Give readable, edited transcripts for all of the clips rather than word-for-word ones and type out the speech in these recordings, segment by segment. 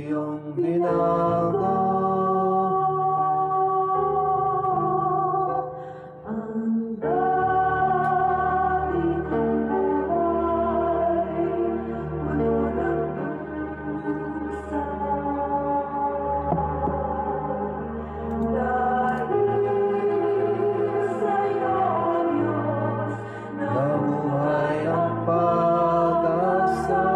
iyong binago. Ang dati kong buhay, puno ng pusa. Dahil sa'yo, Diyos, nabuhay ang pag-asa.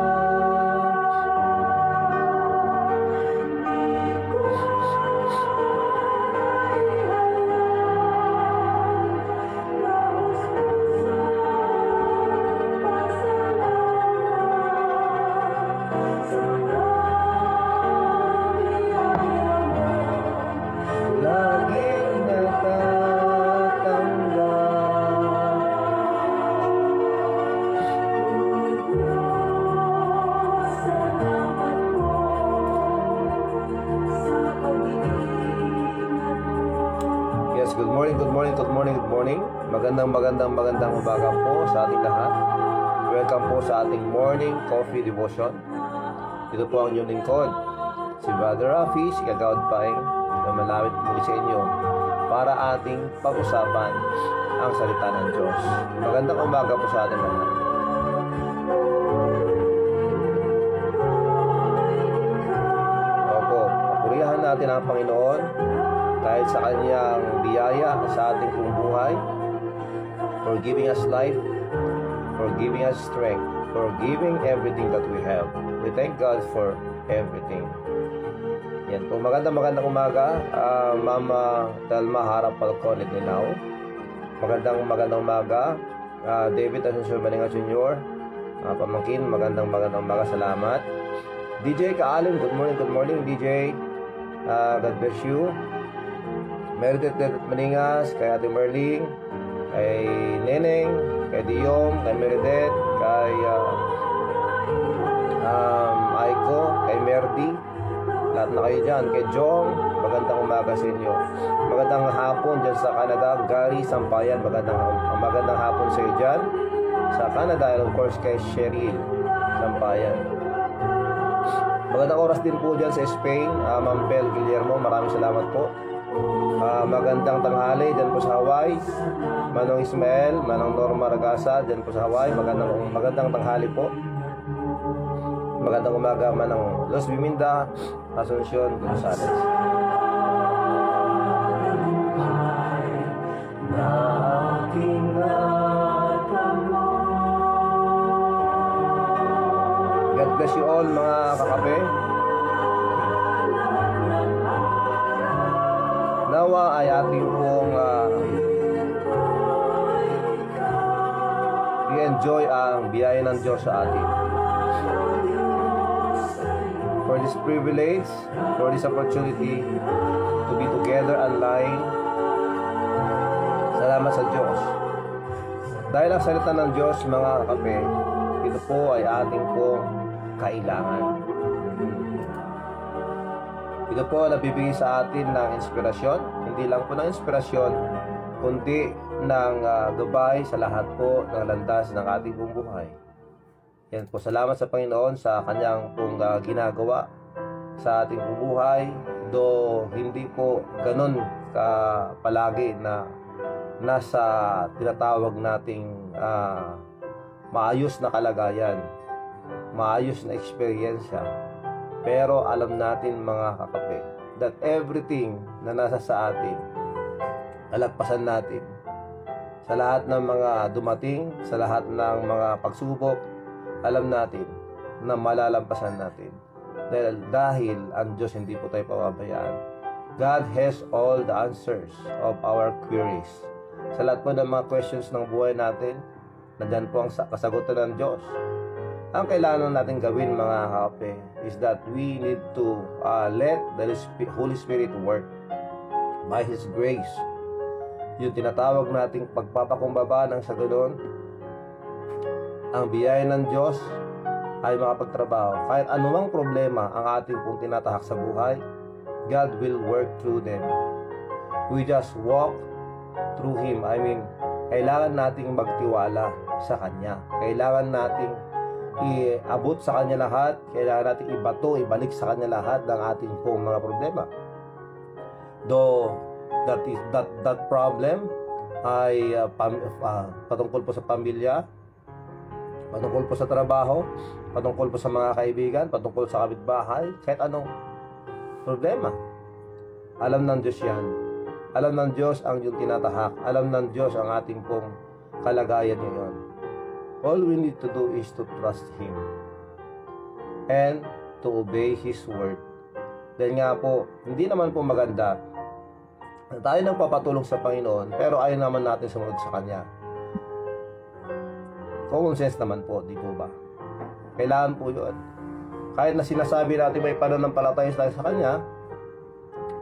Magandang umaga po sa ating lahat. Welcome po sa ating morning coffee devotion. Ito po ang inyong lingkod, si Brother Rafi, si Kagawad Paeng, na malapit muli sa inyo para ating pag-usapan ang salita ng Diyos. Magandang umaga po sa ating lahat. Opo, papurihan natin ang Panginoon dahil sa kanyang biyaya sa ating pong buhay, for giving us life, for giving us strength, for giving everything that we have. We thank God for everything. Yan po, magandang umaga, Mama Dalma Harap Falcon Ignao. Magandang umaga, David Asuncion Maninga Jr. Pamangkin, magandang umaga, salamat. DJ Kaalim, good morning DJ. God bless you. Meredith Maningas, kay Ate Merling, kay Neneng, kay Diyong, kay Meredith, kay Aiko, kay Merdi, lahat na kayo dyan, kay Jong, magandang umaga sa inyo. Magandang hapon dyan sa Canada, Gary Sampayan, magandang hapon sa iyo dyan sa Canada, and of course kay Cheryl Sampayan. Magandang oras din po dyan sa Spain, Ma'am Bel Guillermo, maraming salamat po. Magandang tanghali dyan po sa Hawaii, Manong Ismael, Manong Norma Ragasa dyan po sa Hawaii, magandang tanghali po. Magandang umaga, Manong Los Biminda, Asuncion Gonzales. God bless you all, mga kakape. Nawa ay ating pong i-enjoy ang biyaya ng Diyos sa atin. For this privilege, for this opportunity to be together online, salamat sa Diyos. Dahil ang salita ng Diyos, mga kape, ito po ay ating pong kailangan. Ito po nabibigay sa atin ng inspirasyon, hindi lang po ng inspirasyon, kundi ng gabay sa lahat po ng landas ng ating buong buhay. Yan po, salamat sa Panginoon sa kanyang pong ginagawa sa ating buong buhay, do hindi po ganun palagi na nasa tinatawag nating maayos na kalagayan, maayos na eksperyensya. Pero alam natin, mga kakape, that everything na nasa sa atin, nalagpasan natin. Sa lahat ng mga dumating, sa lahat ng mga pagsubok, alam natin na malalampasan natin. Dahil ang Diyos hindi po tayo pababayaan. God has all the answers of our queries. Sa lahat po ng mga questions ng buhay natin, nandyan po ang kasagutan ng Diyos. Ang kailangan natin gawin, mga kape, is that we need to let the Holy Spirit work by His grace. Yung tinatawag nating pagpapakumbaba ng sa ganon, ang biyaya ng Diyos ay makapagtrabaho. Kahit anumang problema ang ating pong tinatahak sa buhay, God will work through them. We just walk through Him. Kailangan nating magtiwala sa Kanya. Kailangan nating iabot sa Kanya lahat. Kailangan natin ibato, ibalik sa Kanya lahat ng ating pong mga problema. Though that problem ay patungkol po sa pamilya, patungkol po sa trabaho, patungkol po sa mga kaibigan, patungkol sa kapitbahay, kahit anong problema. Alam ng Diyos yan. Alam ng Diyos ang yung tinatahak. Alam ng Diyos ang ating pong kalagayan ngayon. All we need to do is to trust Him and to obey His word. Dahil nga po, hindi naman po maganda na tayo nang papatulong sa Panginoon, pero ayaw naman natin sumunod sa Kanya. Common sense naman po, di po ba? Kailangan po yun. Kahit na sinasabi natin may pananampalataya tayo sa Kanya,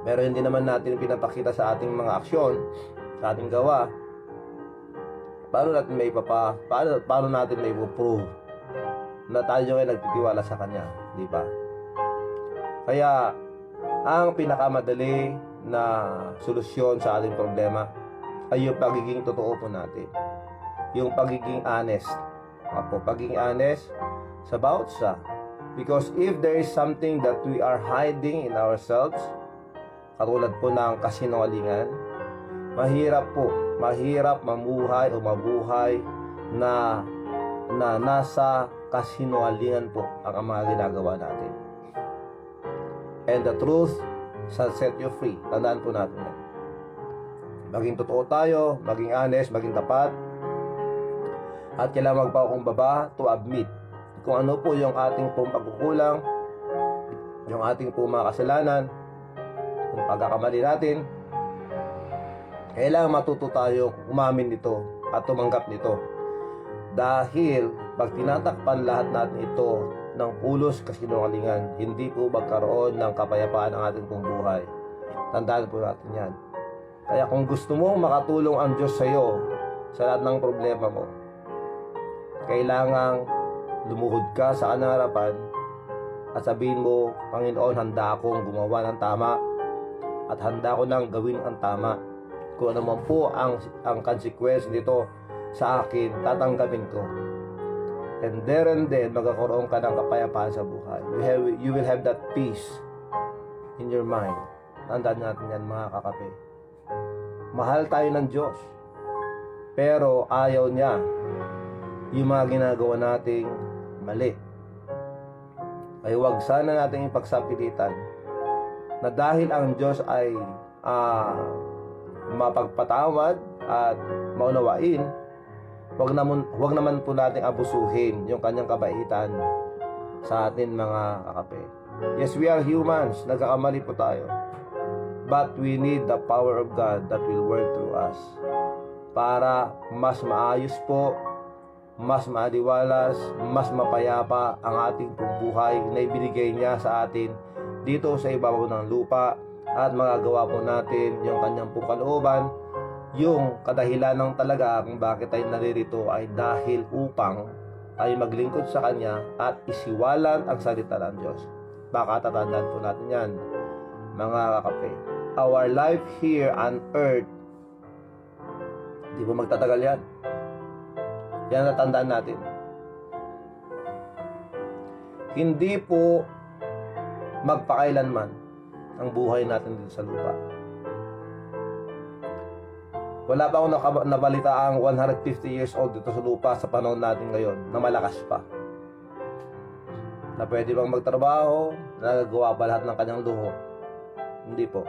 pero hindi naman natin pinapakita sa ating mga aksyon, sa ating gawa, paano natin may prove na tayo ay nagtitiwala sa Kanya, di ba? Kaya ang pinakamadali na solusyon sa ating problema ay yung pagiging totoo po natin, yung pagiging honest. Pagiging honest sa bawat isa, because if there is something that we are hiding in ourselves, katulad po ng kasinungalingan, mahirap mamuhay o mabuhay na nasa kasinungalingan po ang mga ginagawa natin. And the truth shall set you free. Tandaan po natin yan. Maging totoo tayo, maging honest, maging tapat, at kailangan magpakumbaba to admit kung ano po yung ating pong pagkukulang, yung ating pong mga kasalanan, kung pagkakamali natin. Kailangan matuto tayo umamin nito at tumanggap nito. Dahil pag tinatakpan lahat natin ito ng ulos kasinungalingan, hindi po magkaroon ng kapayapaan ang ating pong buhay. Tandaan po natin yan. Kaya kung gusto mo makatulong ang Diyos sa iyo sa lahat ng problema mo, kailangang lumuhod ka sa Kanyang harapan at sabihin mo, Panginoon, handa akong gumawa ng tama at handa ko nang gawin ang tama. Kung ano man po ang consequence nito sa akin, tatanggapin ko. And then magkakaroon ka ng kapayapaan sa buhay. You will have that peace in your mind. Tandaan natin yan, mga kakape. Mahal tayo ng Diyos, pero ayaw niya yung mga ginagawa nating mali. Ay huwag sana nating ipagsapilitan na dahil ang Diyos ay mapagpatawad at maunawain, Huwag naman po natin abusuhin yung Kanyang kabaitan sa atin, mga kakape. Yes, we are humans. Nagkakamali po tayo. But we need the power of God that will work through us para mas maayos po, mas maaliwalas, mas mapayapa ang ating buhay na ibinigay niya sa atin dito sa ibabaw ng lupa, at magagawa po natin yung Kanyang pong kalooban. Yung kadahilan ng talaga kung bakit tayo naririto ay dahil upang tayo maglingkod sa Kanya at isiwalan ang salita ng Diyos. Baka tatandaan po natin yan, mga kakape. Our life here on earth, di po magtatagal yan. Yan natandaan natin. Hindi po magpakailanman ang buhay natin dito sa lupa. Wala pa akong nabalita ang 150 years old dito sa lupa sa panahon natin ngayon na malakas pa, na pwede bang magtrabaho, nagagawa ba lahat ng kanyang luho? Hindi po.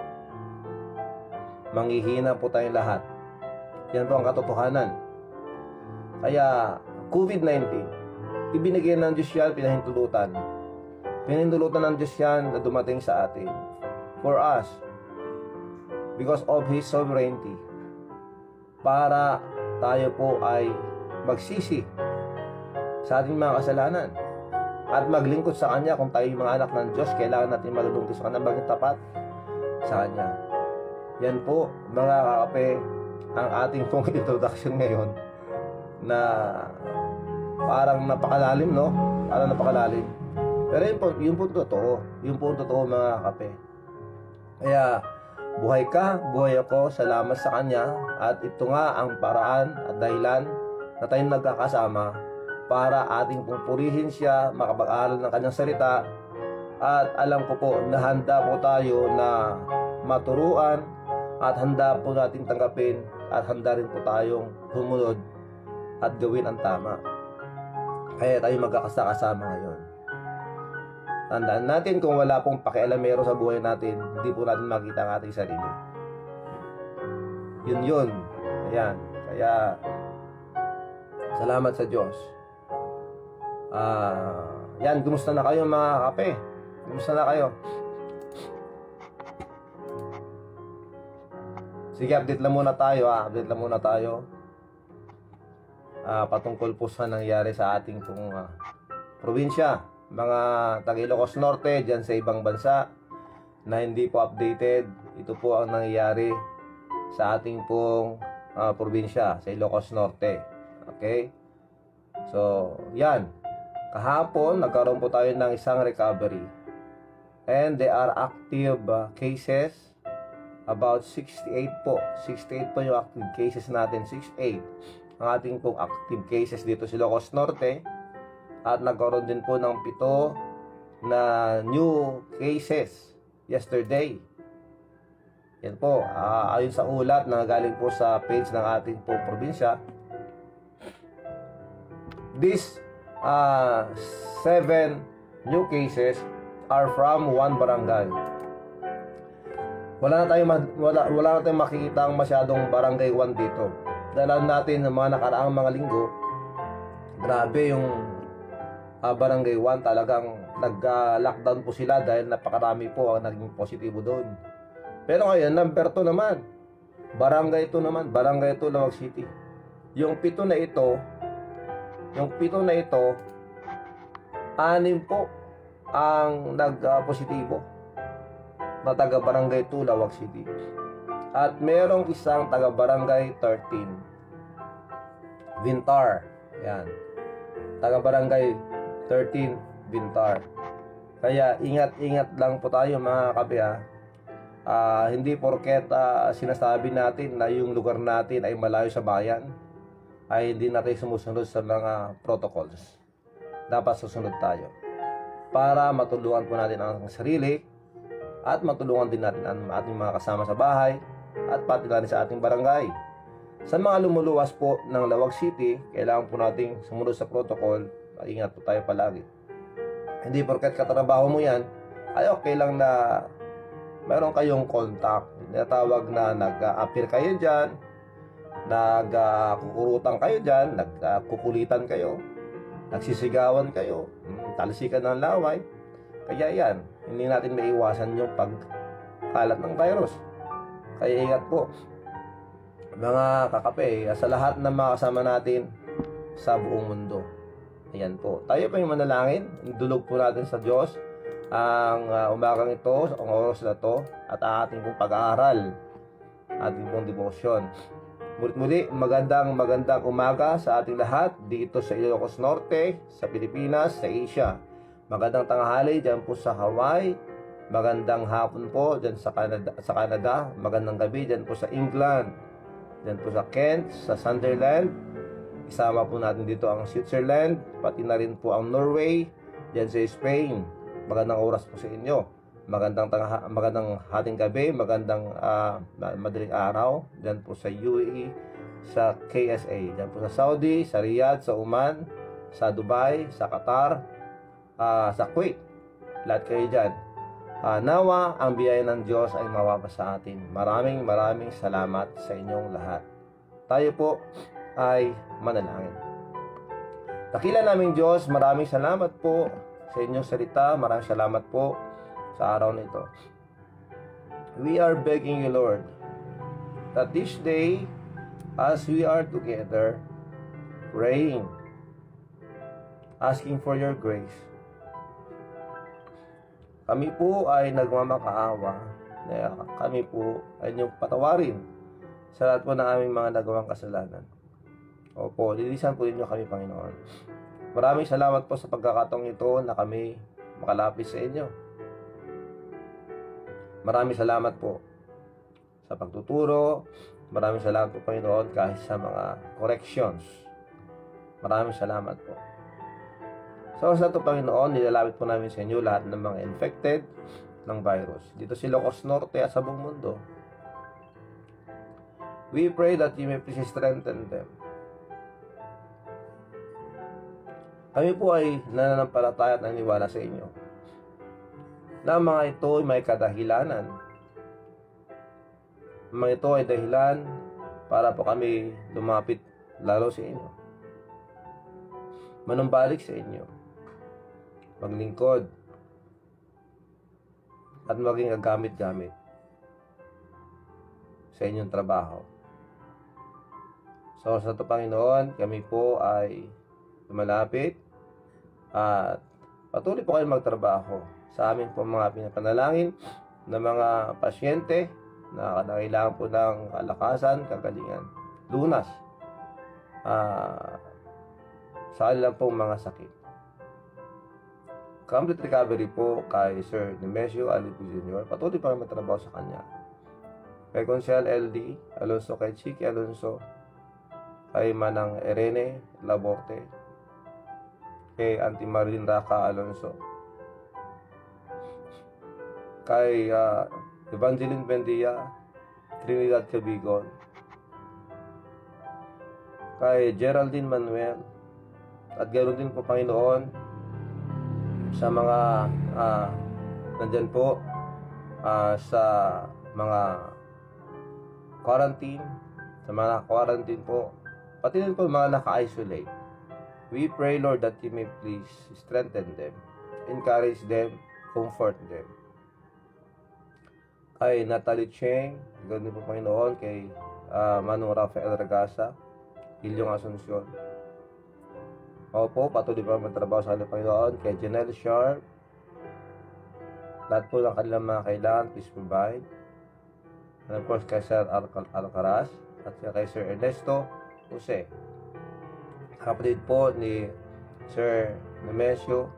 Manghihina po tayong lahat. Yan po ang katotohanan. Kaya COVID-19, ibinigay ng Diyos yan, pinahintulutan ng Diyos yan na dumating sa atin for us because of His sovereignty, para tayo po ay magsisi sa ating mga kasalanan at maglingkod sa Kanya. Kung tayo mga anak ng Diyos, kailangan natin maglingkod sa Kanya, maging tapat sa Kanya. Yan po, mga kakape, ang ating pong introduction ngayon, na parang napakalalim, no? Parang napakalalim. Pero yun po totoo. Yun po totoo, mga kakape. Kaya buhay ka, buhay ako, salamat sa Kanya. At ito nga ang paraan at dahilan na tayong nagkakasama para ating pong purihin siya, makapag-aral ng kanyang salita, at alam ko po na handa po tayo na maturuan at handa po natin tanggapin at handa rin po tayong humunod at gawin ang tama. Kaya tayo magkakasama ngayon. Tandaan natin, kung wala pong pakialamero sa buhay natin, hindi po natin makita ang ating sarili. Yun. Ayan. Kaya, salamat sa Diyos. Yan, kumusta na kayo mga kape? Kumusta na kayo? Sige, update lang muna tayo. Update lang muna tayo. Patungkol po sa nangyari sa ating pong probinsya. Mga taga Ilocos Norte, dyan sa ibang bansa na hindi po updated. Ito po ang nangyayari sa ating pong probinsya, sa Ilocos Norte. Okay? So, yan. Kahapon, nagkaroon po tayo ng isang recovery. And there are active cases. About 68 po. 68 po yung active cases natin. 68. Ang ating pong active cases dito sa Ilocos Norte. At nagkaroon din po ng 7 na new cases yesterday. Yan po. Ayon sa ulat na galing po sa page ng ating pong probinsya. These 7 new cases are from one barangay. Wala na tayong makikita ang masyadong barangay 1 dito. Dahil natin ng mga nakaraang mga linggo, grabe yung barangay 1, talagang nag-lockdown po sila dahil napakarami po ang naging positibo doon. Pero ngayon, number 2 naman. Barangay 2 naman. Barangay 2, Lawag City. Yung 7 na ito, 6 po ang nag-positibo na taga-barangay 2, Lawag City. At merong isang taga-barangay 13, Vintar. Yan. Taga-barangay 13, Vintar. Kaya ingat-ingat lang po tayo mga kape. Hindi porket sinasabi natin na yung lugar natin ay malayo sa bayan, ay hindi natin sumusunod sa mga protocols. Dapat susunod tayo para matulungan po natin ang sarili at matulungan din natin ang ating mga kasama sa bahay at pati na rin sa ating barangay. Sa mga lumuluwas po ng Lawag City, kailangan po nating sumunod sa protocol. Ingat po tayo palagi. Hindi porket katrabaho mo yan, ay okay lang na mayroon kayong contact. Tinatawag na nag-appear kayo dyan, nagkukurutan kayo dyan, nagkukulitan kayo, nagsisigawan kayo, talsikan ng laway. Kaya yan, hindi natin maiwasan yung pagkalat ng virus. Kaya ingat po mga kakape sa lahat ng mga kasama natin sa buong mundo. Ayan po, tayo pa yung manalangin. Dulog po natin sa Diyos ang umagang ito, ang oras na to, at ating pong pag-aaral, ating pong devotion. Muli, magandang umaga sa ating lahat dito sa Ilocos Norte, sa Pilipinas, sa Asia. Magandang tanghali dyan po sa Hawaii. Magandang hapon po dyan sa Canada. Magandang gabi dyan po sa England. Dyan po sa Kent, sa Sunderland. Isama po natin dito ang Switzerland, pati na rin po ang Norway, dyan sa Spain. Magandang oras po sa inyo. Magandang hating gabi, magandang madaling araw dyan po sa UAE, sa KSA, dyan po sa Saudi, sa Riyadh, sa Oman, sa Dubai, sa Qatar, sa Kuwait. Lahat kayo dyan. Nawa ang biyaya ng Diyos ay mawapa sa atin. Maraming salamat sa inyong lahat. Tayo po ay manalangin. Dakila naming Diyos, maraming salamat po sa inyong salita. Maraming salamat po sa araw nito. We are begging you, Lord, that this day, as we are together, praying, asking for your grace, kami po ay nagmamakaawa na kami po ay inyong patawarin sa lahat po ng aming mga nagawang kasalanan. Opo, lilisan po ninyo kami, Panginoon. Maraming salamat po sa pagkakataong ito na kami makalapit sa inyo. Maraming salamat po sa pagtuturo. Maraming salamat po, Panginoon, kahit sa mga corrections. Maraming salamat po. Sa oras na ito, Panginoon, nilalapit po namin sa inyo lahat ng mga infected ng virus dito sa Ilocos Norte at sa buong mundo. We pray that you may please strengthen them. Kami po ay nananampalataya at naniwala sa inyo na mga ito ay may kadahilanan. Mga ito ay dahilan para po kami lumapit lalo sa inyo, manumbalik sa inyo, maglingkod, at maging agamit-gamit sa inyong trabaho. So, sa ito, Panginoon, kami po ay lumalapit at patuloy po kayo magtrabaho sa aming po mga pinapanalangin ng mga pasyente na kailangan po ng kalakasan, kagalingan, lunas sa kanilang pong mga sakit. Complete recovery po kay Sir Nemesio Alibu Jr. Patuloy pa kayo magtrabaho sa kanya. Kay Consial LD Alonso, kay Chiki Alonso, kay Manang Irene Laborte, kay Auntie Marilyn Raca Alonso, kay Evangeline Bendia, Trinidad Cabigon, kay Geraldine Manuel, at ganoon din po, Panginoon, sa mga nandyan po sa mga quarantine, sa mga quarantine po, pati din po mga naka-isolate. We pray, Lord, that you may please strengthen them, encourage them, comfort them. Kay Natalie Cheng, ganoon po, Panginoon, kay Manong Rafael Ragasa, Ilyong Asuncion. Opo, patuloy pa magtrabaho sa kanilang Panginoon, kay Janelle Sharp, lahat po ng kanilang mga kailangan, please provide. And of course, kay Sir Alcaraz, at kay Sir Ernesto Jose, kapatid po ni Sir Nemesio,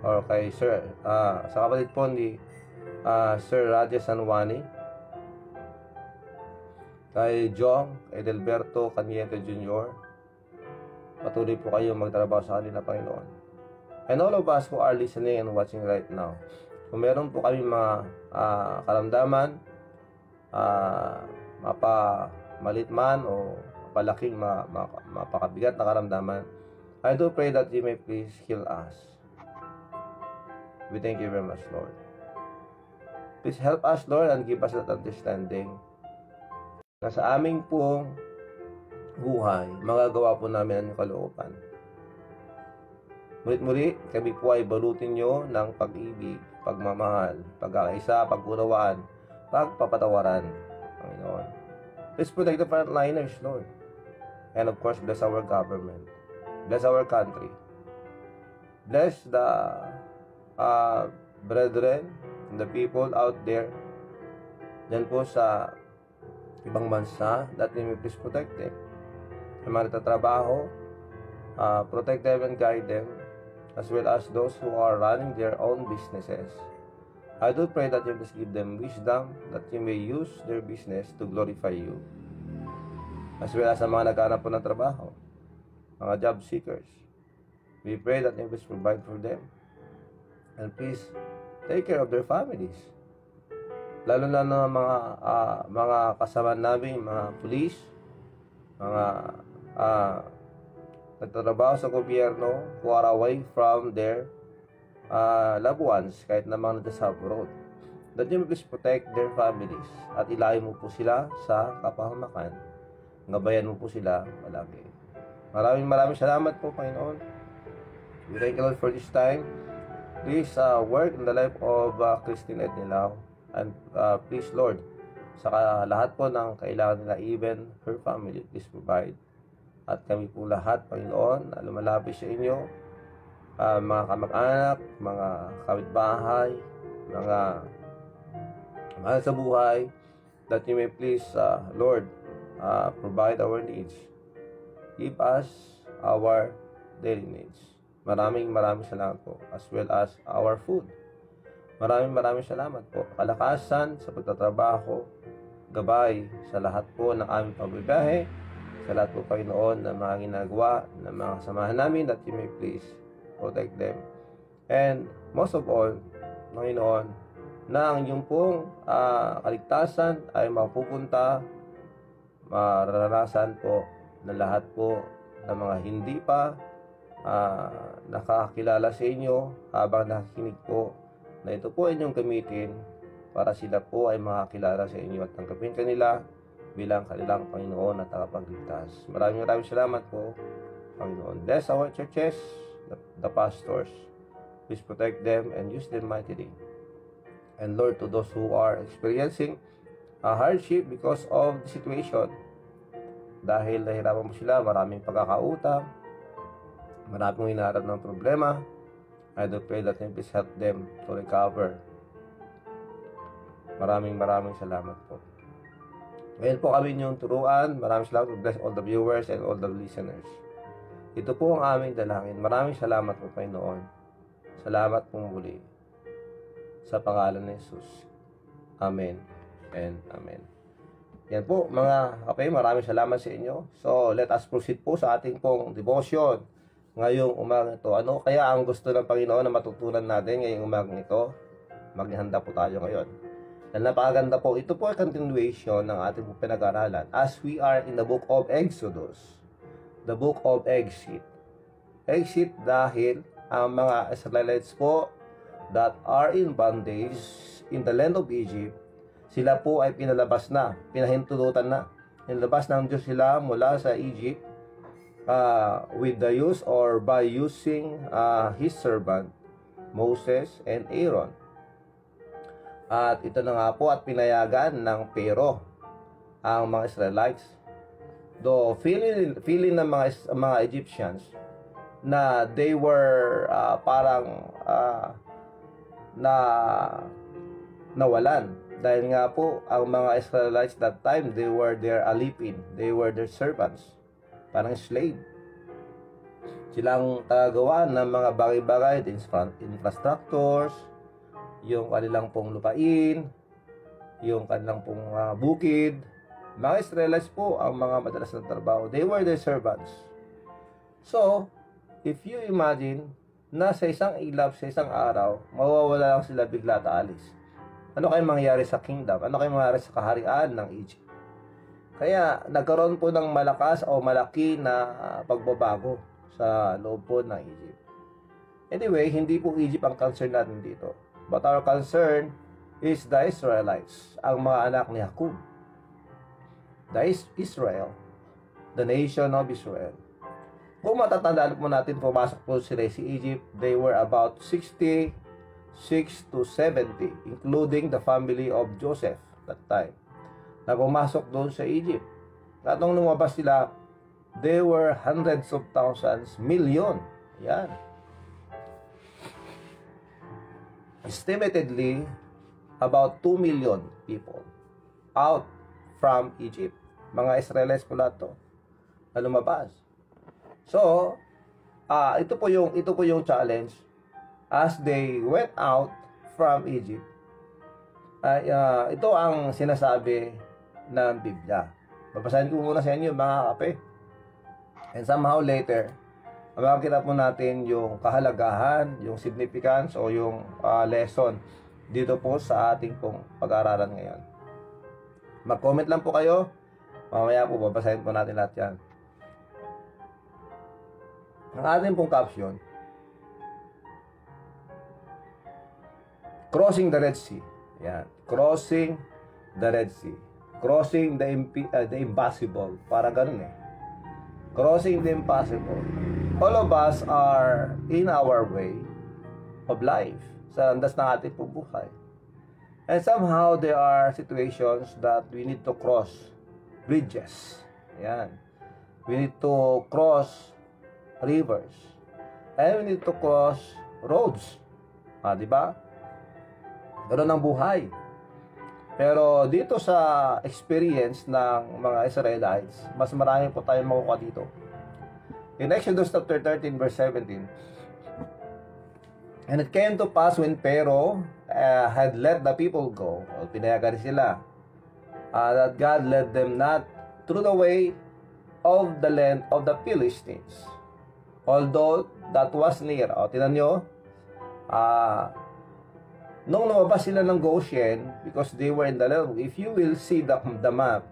or kay Sir, sa kapatid po ni Sir Raja Sanwani, kay Jong Edelberto Caniete Jr. Patuloy po kayo magtrabaho sa kanila, Panginoon. And all of us who are listening and watching right now, kung meron po kami mga karamdaman, mapamalit man o mapalaking, mapakabigat na karamdaman, I do pray that you may please heal us. We thank you very much, Lord. Please help us, Lord, and give us that understanding na sa aming pong buhay, magagawa po namin ang inyong kalooban. Mulit-muli, kami po ay balutin nyo ng pag-ibig, pagmamahal, pagkakaisa, pagkunawaan, pagpapatawaran, Panginoon. Please protect the frontliners, Lord. And of course, bless our government. Bless our country. Bless the brethren, the people out there, dyan po sa ibang bansa, that they may please protect them. Yung mga nagtatrabaho, protect them and guide them, as well as those who are running their own businesses. I do pray that you please give them wisdom, that you may use their business to glorify you, as well as sa mga naghanap po ng trabaho, mga job seekers. We pray that you please provide for them, and please take care of their families. Lalo na ng mga kasama namin, mga pulis, mga nagtatrabaho sa gobyerno who are away from their loved ones, kahit na mga nasa abroad. That you please protect their families at ilayo mo po sila sa kapahamakan. Gabayan mo po sila malaki. Maraming salamat po, Panginoon. We thank you, Lord, for this time. Please work in the life of Christine at Nilao. And please, Lord, sa lahat po ng kailangan nila, even her family, please provide. At kami po lahat, Panginoon, na lumalapit sa inyo, mga kamag-anak, mga kapitbahay, mga mahal sa buhay, that you may please, Lord, provide our needs. Give us our daily needs. Maraming salamat po, as well as our food. Maraming salamat po. Kalakasan sa pagtatrabaho, gabay sa lahat po ng aming pagbibiyahe, sa lahat po, Panginoon, na mga ginagawa, na mga kasamahan namin, that you may please protect them. And most of all, Panginoon, na ang iyong pong kaligtasan ay mapupunta, mararanasan po na lahat po ng mga hindi pa nakakilala sa inyo habang nakikinig po na ito po inyong gamitin para sila po ay makakilala sa inyo at tanggapin kanila bilang kanilang Panginoon at tagapagligtas. Maraming salamat po, Panginoon. Bless our churches, the pastors. Please protect them and use them mightily. And Lord, to those who are experiencing a hardship because of the situation, dahil nahirapan mo sila, maraming pagkakautang, maraming hinaharap ng problema, I do pray that you please help them to recover. Maraming salamat po. Ngayon po kami inyong turuan. Maraming salamat. Bless all the viewers and all the listeners. Ito po ang aming dalangin. Maraming salamat po, Panginoon. Salamat po muli. Sa pangalan ni Jesus. Amen and amen. Yan po mga kapay, maraming salamat sa inyo. So let us proceed po sa ating pong devotion ngayong umagang ito. Ano kaya ang gusto ng Panginoon na matutunan natin ngayong umagang ito? Maghanda po tayo ngayon. Dahil napakaganda po, ito po ay continuation ng ating pinag-aralan as we are in the book of Exodus, the book of exit. Exit dahil ang mga Israelites po that are in bondage in the land of Egypt, sila po ay pinalabas na, pinahintulutan na. Inalabas ng Diyos sila mula sa Egypt with the use or by using His servant, Moses and Aaron. At ito na nga po at pinayagan ng Pero ang mga Israelites. Though feeling ng mga Egyptians na they were parang nawalan. Dahil nga po, ang mga Israelites that time, they were their alipin. They were their servants. Parang slave. Silang tagagawa ng mga bagay-bagay, infrastructures, yung kanilang pong lupain, yung kanilang pong bukid. Mga Israelites po, ang mga madalas na trabaho. They were their servants. So, if you imagine, na sa isang ilap, sa isang araw, mawawala lang sila bigla at aalis. Ano kayong mangyayari sa kingdom? Ano kayong mangyayari sa kaharian ng Egypt? Kaya nagkaroon po ng malakas o malaki na pagbabago sa loob po ng Egypt. Anyway, hindi po Egypt ang concern natin dito. But our concern is the Israelites, ang mga anak ni Jacob. The Israel, the nation of Israel. Kung matatandaan po natin, pumasok po sila si Egypt, they were about 66 to 70, including the family of Joseph that time, na pumasok doon sa Egypt. At nung lumabas sila, they were hundreds of thousands, million. Yan. Estimatedly, about 2 million people out from Egypt. Mga Israelites po lahat to, na lumabas. So, ito po yung challenge as they went out from Egypt. Ito ang sinasabi ng Biblia. Babasahin ko muna sa inyo mga kape. And somehow later, makikita po natin yung kahalagahan, yung significance o yung lesson dito po sa ating pong pag-aaralan ngayon. Mag-comment lang po kayo. Mamaya po babasahin po natin lahat yan. Ang ating pong caption, Crossing the Red Sea. Yan. Crossing the Red Sea. Crossing the impossible. Parang ganun eh. Crossing the impossible. All of us are in our way of life. Sa andas ng ating buhay. And somehow there are situations that we need to cross bridges. Yan. We need to cross rivers. And we need to cross roads. Di ba? Ganoon ang buhay. Pero dito sa experience ng mga Israelites, mas marami po tayong makukuha dito. In Exodus chapter 13 verse 17, and it came to pass when Pharaoh had let the people go, o pinayagan sila, that God led them not through the way of the land of the Philistines, although that was near. O, tinan nyo, nung lumabas sila ng Goshen, because they were in the land, if you will see the map,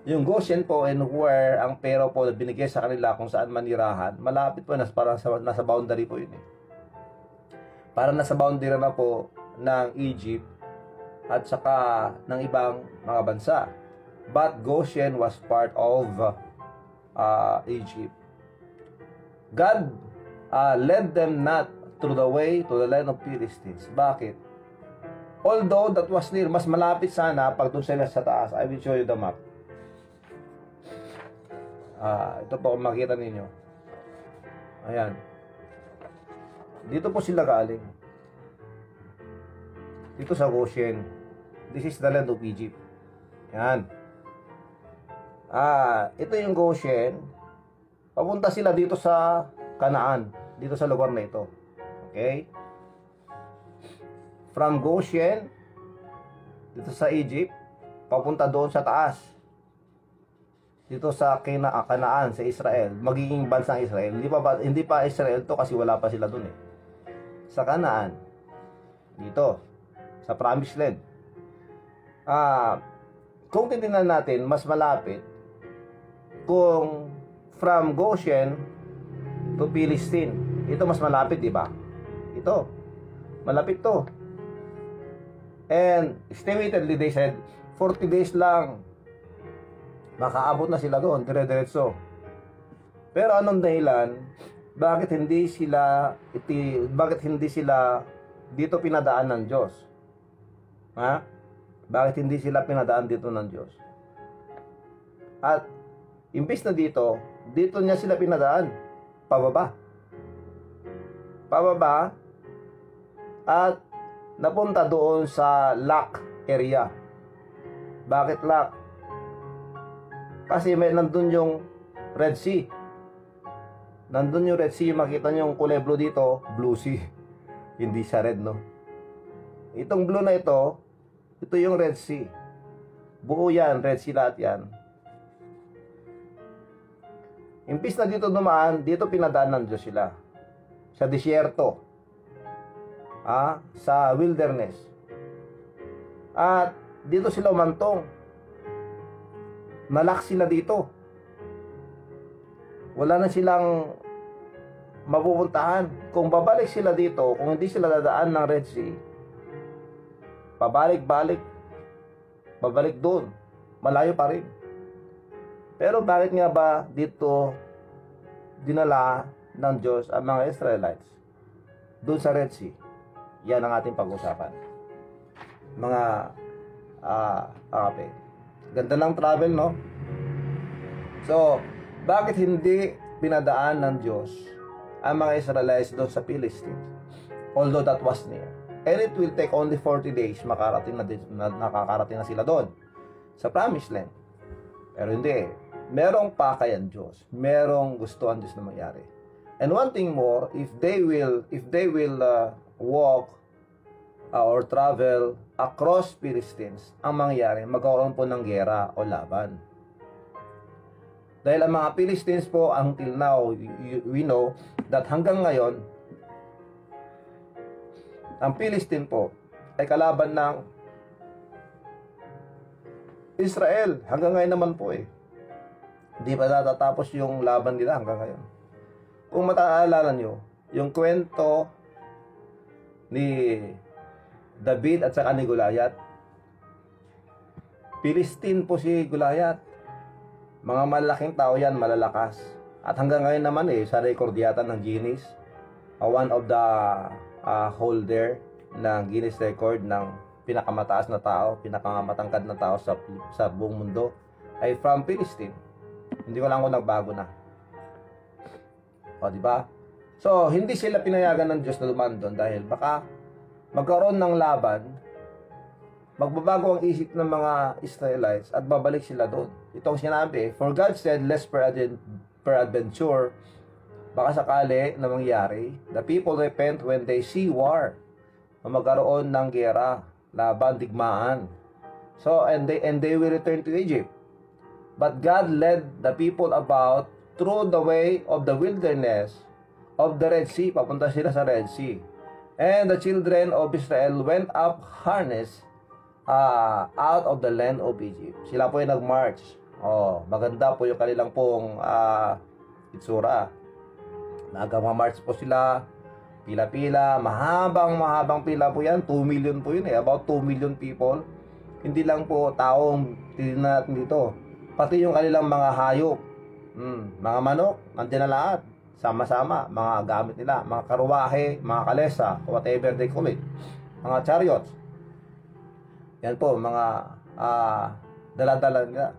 yung Goshen po and where ang pero po na binigay sa kanila kung saan manirahan, malapit po, parang nasa boundary po yun eh. Parang nasa boundary na po ng Egypt at saka ng ibang mga bansa. But Goshen was part of Egypt. God led them not through the way to the land of Philistines. Bakit? Although that was near, mas malapit sana pag doon sila sa taas. I will show you the map. Ito po kung makita ninyo. Ayan. Dito po sila galing. Dito sa Goshen. This is the land of Egypt. Ayan. Ito yung Goshen. Papunta sila dito sa Canaan. Dito sa lugar na ito. Okay? From Goshen, dito sa Egypt, papunta doon sa taas. Dito sa Canaan, sa Israel, magiging bansang Israel. Hindi pa Israel to kasi wala pa sila doon eh. Sa Canaan, dito, sa Promised Land. Kung titingnan natin, mas malapit kung from Goshen to Philistine. Ito mas malapit, di ba? Ito, malapit to. And estimatedly, they said, 40 days lang makaabot na sila doon, dire-diretso. Pero anong dahilan? Bakit hindi sila dito pinadaan ng Diyos? Ha? Bakit hindi sila pinadaan dito ng Diyos? At imbis na dito niya sila pinadaan pababa. Pababa at napunta doon sa Lac area. Bakit Lac? Kasi nandun yung Red Sea. Nandun yung Red Sea, makita nyo yung kulay blue dito, Blue Sea. Hindi siya red, no? Itong blue na ito yung Red Sea. Buo yan, Red Sea lahat yan. Impis na dito dumaan, dito pinadaan ng Diyos sila. Sa disyerto. Sa wilderness. At dito sila umantong. Nalak sila dito. Wala na silang mapupuntahan. Kung babalik sila dito, kung hindi sila dadaan ng Red Sea, pabalik-balik, babalik doon. Malayo pa rin. Pero bakit nga ba dito dinala ng Diyos ang mga Israelites doon sa Red Sea? Yan ang ating pag-usapan. Mga akape. Ganda ng travel, no? So, bakit hindi pinadaan ng Diyos ang mga Israelites doon sa Philistines? Although that was near. And it will take only 40 days nakakarating na sila doon sa Promised Land. Pero hindi. Merong pakay ang Diyos. Merong gusto ang Diyos na mangyari. And one thing more, if they will walk or travel across Philistines, ang mangyayari, magkaroon po ng gera o laban. Dahil ang mga Philistines po, until now, we know that hanggang ngayon, ang Philistine po ay kalaban ng Israel. Hanggang ngayon naman po eh. Hindi pa natatapos yung laban nila hanggang ngayon. Kung mataalala nyo, yung kwento ni David at saka ni Goliath, Philistine po si Goliath. Mga malaking tao yan, malalakas. At hanggang ngayon naman sa record yata ng Guinness, one of the holder ng Guinness record ng pinakamataas na tao, pinakamatangkad na tao sa buong mundo ay from Philistine. Hindi ko lang kung nagbago na. O, di ba? So, hindi sila pinayagan ng Diyos na dumaan doon dahil baka magkaroon ng laban, magbabago ang isip ng mga Israelites at babalik sila doon. Itong sinabi, for God said, lest peradventure, baka sakali na mangyari, the people repent when they see war. Magkaroon ng gera, laban, digmaan. So, and they will return to Egypt. But God led the people about through the way of the wilderness of the Red Sea. Papunta sila sa Red Sea. And the children of Israel went up harnessed out of the land of Egypt. Sila po ay nag-march. Maganda po yung kanilang pong itsura. Nag-march po sila, pila-pila, mahabang pila po yan. 2 million po yun about 2 million people. Hindi lang po taong titignan natin dito, pati yung kanilang mga hayop, mga manok, nandiyan na lahat, sama-sama, mga gamit nila, mga karuwahe, mga kalesa, whatever they call it, mga chariots. Yan po, mga dala-dala nila.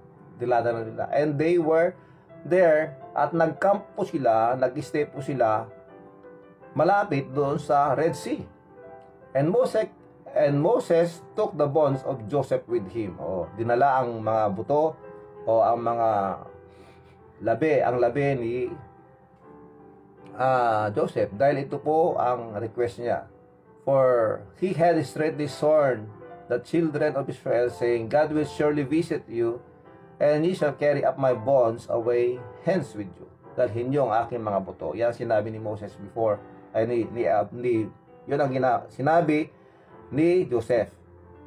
And they were there, at nag-camp po sila, nag-stay po sila malapit doon sa Red Sea. And Moses took the bonds of Joseph with him. Dinala ang mga buto ang mga labi ni Joseph, dahil ito po ang request niya. For he had straightly sworn the children of Israel, saying, God will surely visit you, and ye shall carry up my bonds away hence with you. Dalhin niyo ang aking mga buto. Yan sinabi ni Moses before, yun ang sinabi ni Joseph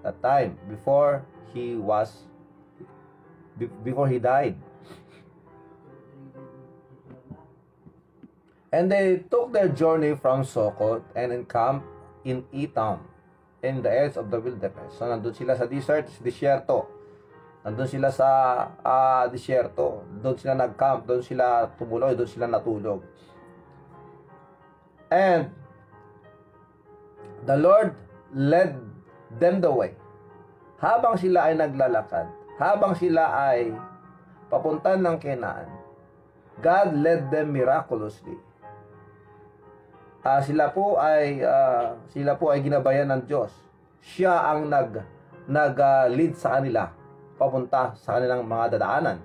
that time before he died. And they took their journey from Succoth and encamped in Etam, in the edge of the wilderness. So nandun sila sa disyerto. Nandun sila sa disyerto. Doon sila nag-camp, doon sila tumuloy, doon sila natulog. And the Lord led them the way. Habang sila ay naglalakad, habang sila ay papunta ng Canaan, God led them miraculously. Sila po ay ginabayan ng Diyos. Siya ang nag-lead sa kanila papunta sa kanilang mga dadaanan.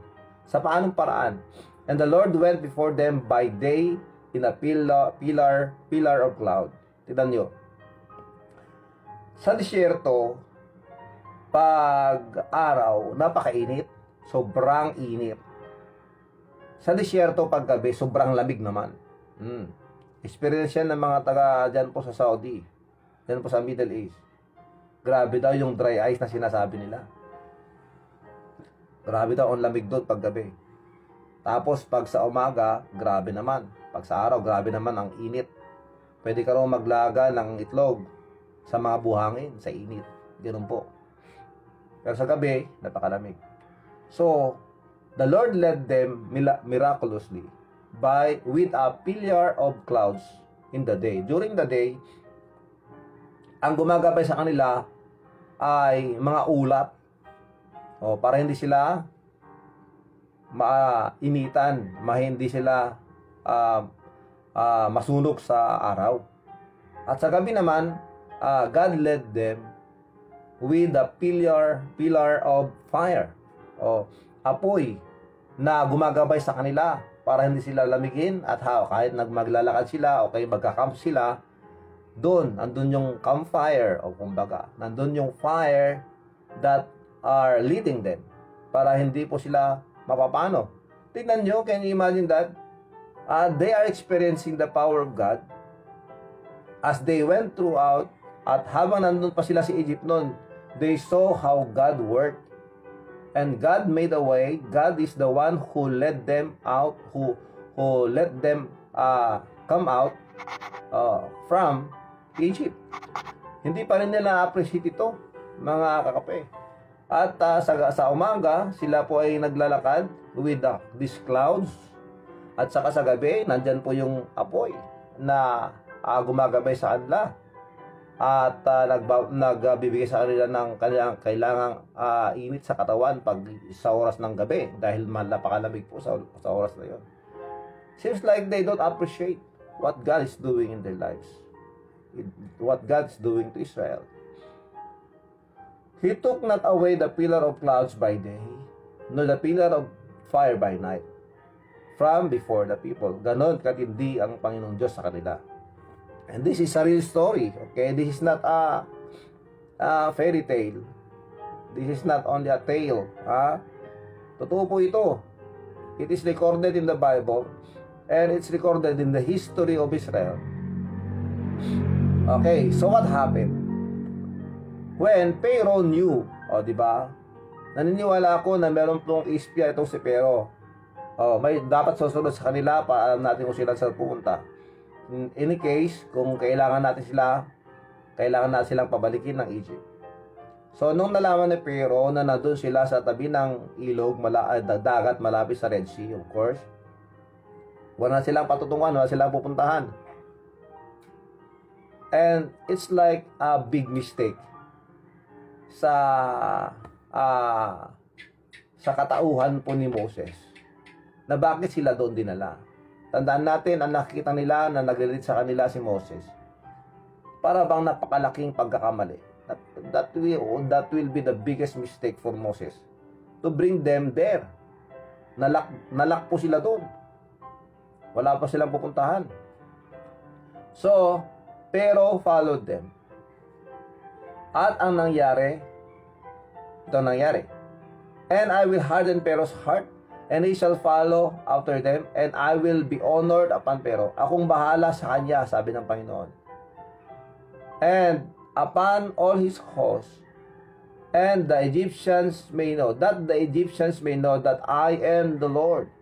Sa paanong paraan? And the Lord went before them by day in a pillar of cloud. Tignan nyo. Sa disyerto, pag araw, napakainit. Sobrang init. Sa disyerto, pag gabi, sobrang lamig naman. Experience yan ng mga taga dyan po sa Saudi. Dyan po sa Middle East. Grabe daw yung dry ice na sinasabi nila. Grabe daw ang lamig doon pag gabi. Tapos pag sa umaga, grabe naman. Pag sa araw, grabe naman ang init. Pwede ka raw maglaga ng itlog sa mga buhangin, sa init. Ganun po. Pero sa gabi, napakalamig. So, the Lord led them miraculously with a pillar of clouds in the day. During the day, ang gumagabay sa kanila ay mga ulap. Para hindi sila mainitan, hindi sila masunog sa araw. At sa gabi naman, God led them with a pillar of fire. Apoy na gumagabay sa kanila para hindi sila lamigin, at kahit maglalakad sila o kayo magka-camp sila, andun yung campfire, o kumbaga, nandun yung fire that are leading them para hindi po sila mapapano. Tignan nyo, can you imagine that? They are experiencing the power of God as they went throughout, at habang nandun pa sila sa Egypt noon, they saw how God worked, and God made a way. God is the one who led them out, who let them come out from Egypt. Hindi pa rin nila na-appreciate ito, mga kakape. At sa umaga, sila po ay naglalakad with these clouds. At saka sa gabi, nandyan po yung apoy na gumagabay sa kanila. At nagbibigay sa kanila ng kailangang init sa katawan pag sa oras ng gabi, dahil napakalamig po sa oras na yun. Seems like they don't appreciate what God is doing in their lives, what God is doing to Israel. He took not away the pillar of clouds by day, nor the pillar of fire by night, from before the people. Ganon katindi ang Panginoon Diyos sa kanila. And this is a real story, okay? This is not a fairy tale. This is not only a tale, Totoo po ito. It is recorded in the Bible. And it's recorded in the history of Israel. Okay, so what happened? When Pharaoh knew, di ba? Naniniwala ako na meron pong ispya itong si Pharaoh. May dapat susunod sa kanila para alam natin kung sila saan pupunta. In any case, kung kailangan natin silang pabalikin ng Egypt. So, nung nalaman ni Pharaoh na nandun sila sa tabi ng ilog, dagat malapit sa Red Sea, of course, wala silang patutungan, wala silang pupuntahan. And it's like a big mistake sa katauhan po ni Moses na bakit sila doon dinala. Tandaan natin, ang nakikita nila na nag-lead sa kanila si Moses, para bang napakalaking pagkakamali. That will be the biggest mistake for Moses, to bring them there. Nalak po sila doon. Wala pa silang pupuntahan. So, Pharaoh followed them. At ang nangyari, ito nangyari. And I will harden Pharaoh's heart, and he shall follow after them, and I will be honored upon Pharaoh. Akong bahala sa kanya, sabi ng Panginoon. And upon all his hosts, and the Egyptians may know, that I am the Lord.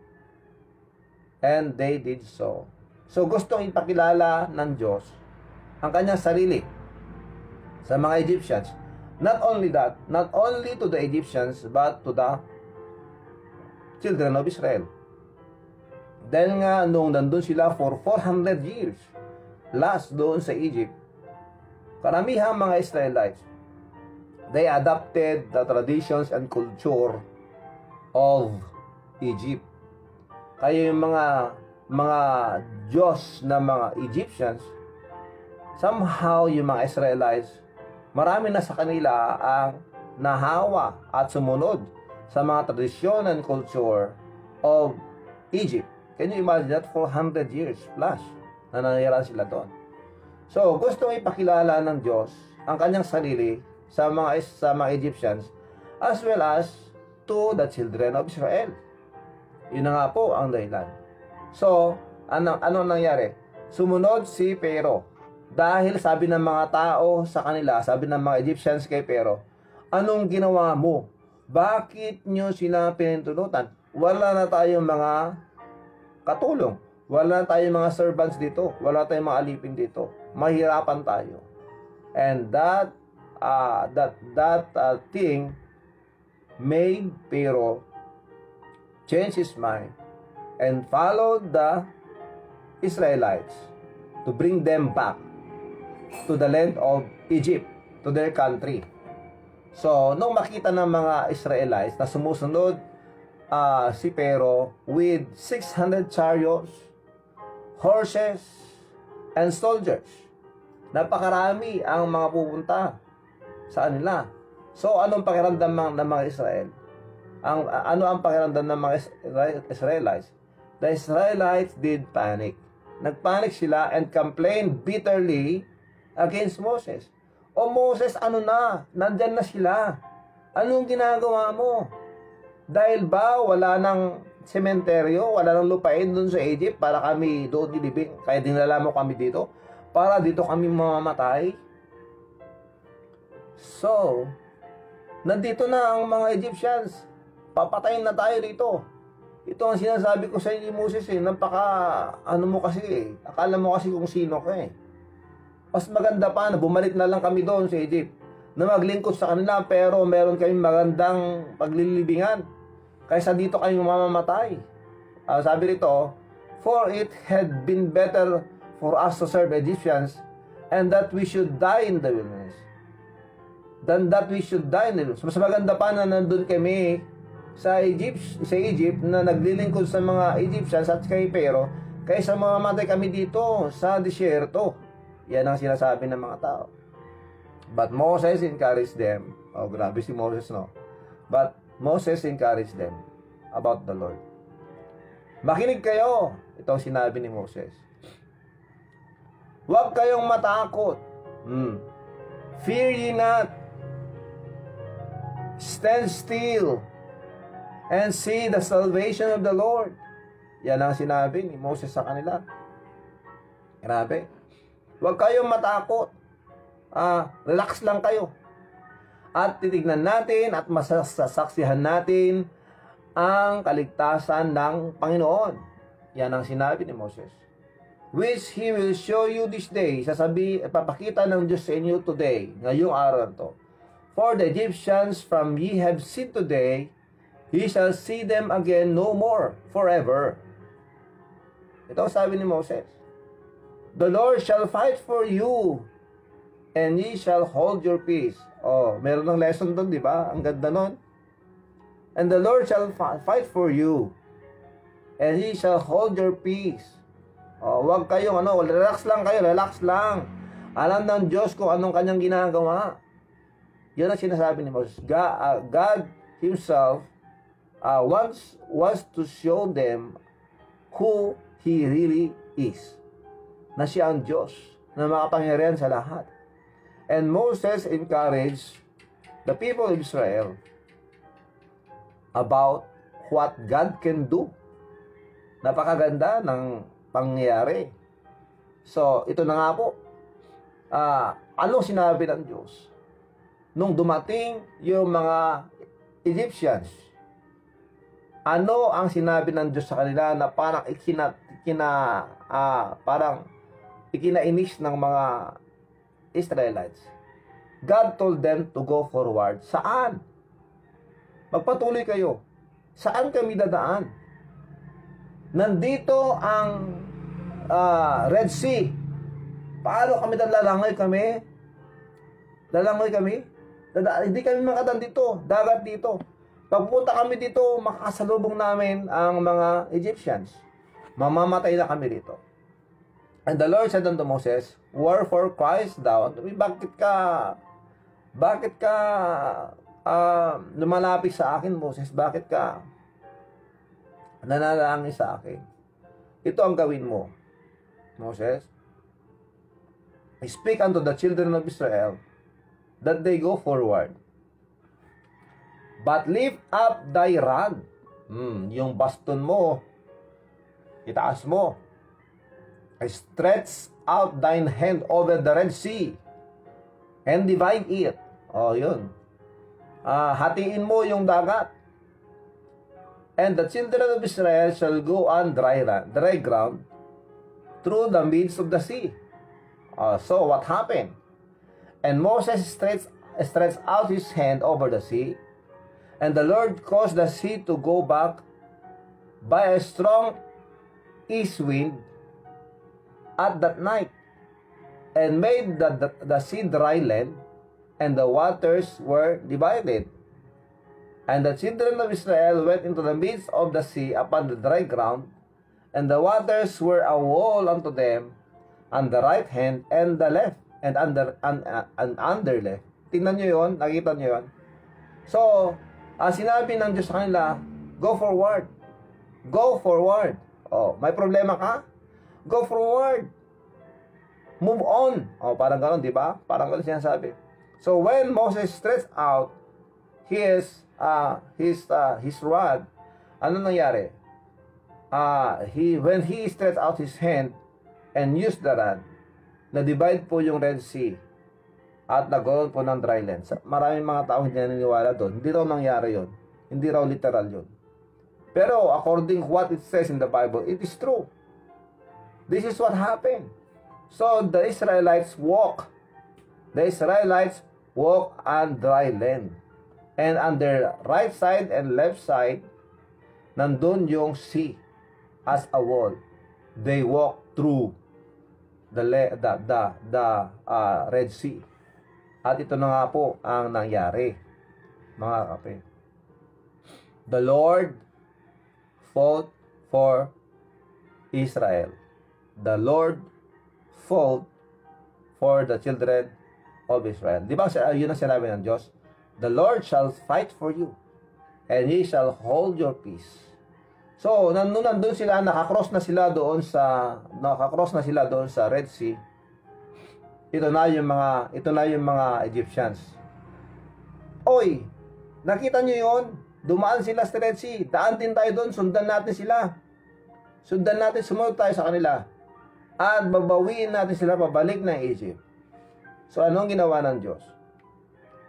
And they did so. So gustong ipakilala ng Diyos ang kanyang sarili sa mga Egyptians. Not only that, not only to the Egyptians, but to the children of Israel. Dahil nga, nung nandun sila for 400 years, last doon sa Egypt, karamihang mga Israelites, they adopted the traditions and culture of Egypt. Kaya yung mga Diyos na mga Egyptians, somehow yung mga Israelites, marami na sa kanila ang nahawa at sumunod sa mga tradisyon and culture of Egypt. Can you imagine that? 400 years plus na nangyayari sila doon. So, gustong ipakilala ng Diyos ang kanyang sarili sa mga Egyptians as well as to the children of Israel. Yun na nga po ang dahilan. So, ano nangyari? Sumunod si Pharaoh. Dahil sabi ng mga tao sa kanila, sabi ng mga Egyptians kay Pharaoh, anong ginawa mo? Bakit nyo sila pinintulutan? Wala na tayong mga katulong. Wala na tayong mga servants dito. Wala tayong mga alipin dito. Mahirapan tayo. And that thing made Pharaoh change his mind and followed the Israelites to bring them back to the land of Egypt, to their country. So, nung makita ng mga Israelites na sumusunod si Pharaoh with 600 chariots, horses, and soldiers, napakarami ang mga pupunta sa kanila. So, anong pakiramdam ng mga Israel? Ano ang pakiramdam ng mga Israelites? The Israelites did panic. Nagpanic sila and complained bitterly against Moses. O Moses, ano na? Nandyan na sila. Anong ginagawa mo? Dahil ba wala ng sementeryo, wala ng lupain doon sa Egypt para kami doon ilibing? Kaya dinala mo kami dito? Para dito kami mamamatay? So, nandito na ang mga Egyptians. Papatayin na tayo dito. Ito ang sinasabi ko sa inyo, Moses, mo kasi, akala mo kasi kung sino ka eh. Mas maganda pa na bumalik na lang kami doon sa Egypt, na maglingkod sa kanila, pero meron kaming magandang paglilibingan, kaysa dito kami mamamatay. Sabi rito, for it had been better for us to serve Egyptians, and that we should die in the wilderness, than that we should die in the wilderness. Mas maganda pa na nandun kami sa Egypt na naglilingkod sa mga Egyptians at kay Pharaoh, kaysa mamamatay kami dito sa disyerto. Yan ang sinasabi ng mga tao. But Moses encouraged them. Oh, grabe si Moses, no? But Moses encouraged them about the Lord. Makinig kayo. Ito ang sinabi ni Moses. Huwag kayong matakot. Fear ye not. Stand still and see the salvation of the Lord. Yan ang sinabi ni Moses sa kanila. Grabe. Huwag kayong matakot. Relax lang kayo. At titignan natin at masasaksihan natin ang kaligtasan ng Panginoon. Yan ang sinabi ni Moses. Which He will show you this day. Papakita ng Diyos sa inyo today, ngayong araw to. For the Egyptians from ye have seen today, ye shall see them again no more, forever. Ito ang sabi ni Moses. The Lord shall fight for you, and ye shall hold your peace. Oh, meron ng lesson doon, di ba? Ang ganda nun. And the Lord shall fight for you, and He shall hold your peace. Oh, wag kayong relax lang kayo, relax lang. Alam ng Diyos kung anong kanyang ginagawa. Yun ang sinasabi ni Moses. God Himself wants to show them who He really is. Na siya ang Diyos na makapangyarihan sa lahat. And Moses encouraged the people of Israel about what God can do. Napakaganda ng pangyayari. So, ito na nga po. Anong sinabi ng Diyos? Nung dumating yung mga Egyptians, ano ang sinabi ng Diyos sa kanila na parang ikinainis ng mga Israelites? God told them to go forward. Saan? Magpatuloy kayo. Saan kami dadaan? Nandito ang Red Sea. Paano kami lalangoy kami? Lalangoy kami? Hindi kami makadaan dito. Dagat dito. Pagpunta kami dito, makakasalubong namin ang mga Egyptians. Mamamatay na kami dito. And the Lord said unto Moses, wherefore criest thou? Bakit ka lumalapit sa akin, Moses? Bakit ka nanalangin sa akin? Ito ang gawin mo, Moses. Speak unto the children of Israel that they go forward. But lift up thy rod. Yung baston mo, itaas mo. Stretch out thine hand over the Red Sea and divide it. Yun. Hatiin mo yung dagat. And the children of Israel shall go on dry ground through the midst of the sea. So what happened? And Moses stretched out his hand over the sea, and the Lord caused the sea to go back by a strong east wind at that night, and made the sea dry land, and the waters were divided. And the children of Israel went into the midst of the sea upon the dry ground, and the waters were a wall unto them on the right hand and the left, and under left. Tingnan nyo yun, nakita nyo yun. So, sinabi ng Diyos sa kanila, go forward. Go forward. May problema ka? Go forward. Move on. Parang gano'n, di ba? Parang gano'n sinasabi. So, when Moses stretched out his rod, ano nangyari? When he stretched out his hand and used the rod, na-divide po yung Red Sea at nagkaroon po ng dry land. Maraming mga tao hindi naniniwala doon. Hindi raw nangyari yun. Hindi raw literal yun. Pero according to what it says in the Bible, it is true. This is what happened. So the Israelites walk on dry land. And on their right side and left side, nandun yung sea as a wall. They walk through the Red Sea. At ito na nga po ang nangyari, mga kape. The Lord fought for Israel. The Lord fought for the children of Israel. Di ba yun ang sinabi ng Diyos? The Lord shall fight for you, and He shall hold your peace. So, nandun sila, nakakross na sila doon sa Red Sea. Ito na yung mga Egyptians. Oy, nakita nyo yun? Dumaan sila sa Red Sea. Daan din tayo doon, sundan natin sila. Sundan natin, sumunod tayo sa kanila. At babawiin natin sila pabalik ng Egypt. So, anong ginawa ng Diyos?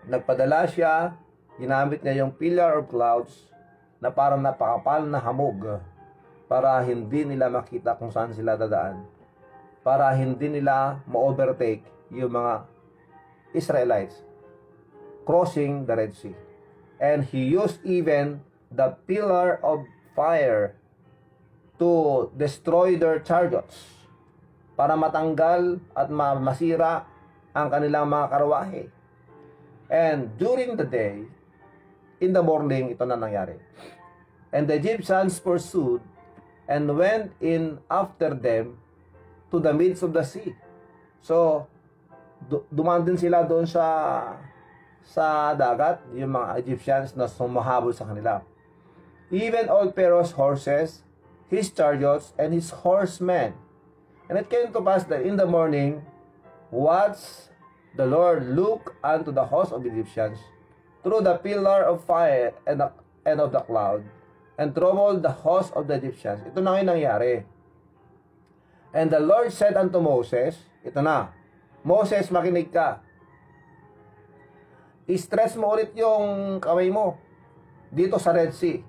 Nagpadala siya, ginamit niya yung pillar of clouds na parang napakapal na hamog para hindi nila makita kung saan sila dadaan. Para hindi nila ma-overtake yung mga Israelites crossing the Red Sea. And He used even the pillar of fire to destroy their chariots para matanggal at masira ang kanilang mga karwahe. And during the day, in the morning, ito na nangyari. And the Egyptians pursued and went in after them to the midst of the sea. So, dumaan din sila doon sa dagat, yung mga Egyptians na sumahabol sa kanila. Even all Pharaoh's horses, his chariots, and his horsemen. And it came to pass that in the morning, watched the Lord look unto the host of the Egyptians through the pillar of fire and of the cloud, and troubled the host of the Egyptians. Ito na yung nangyari. And the Lord said unto Moses, ito na, Moses, makinig ka. I-stretch mo ulit yung kamay mo dito sa Red Sea.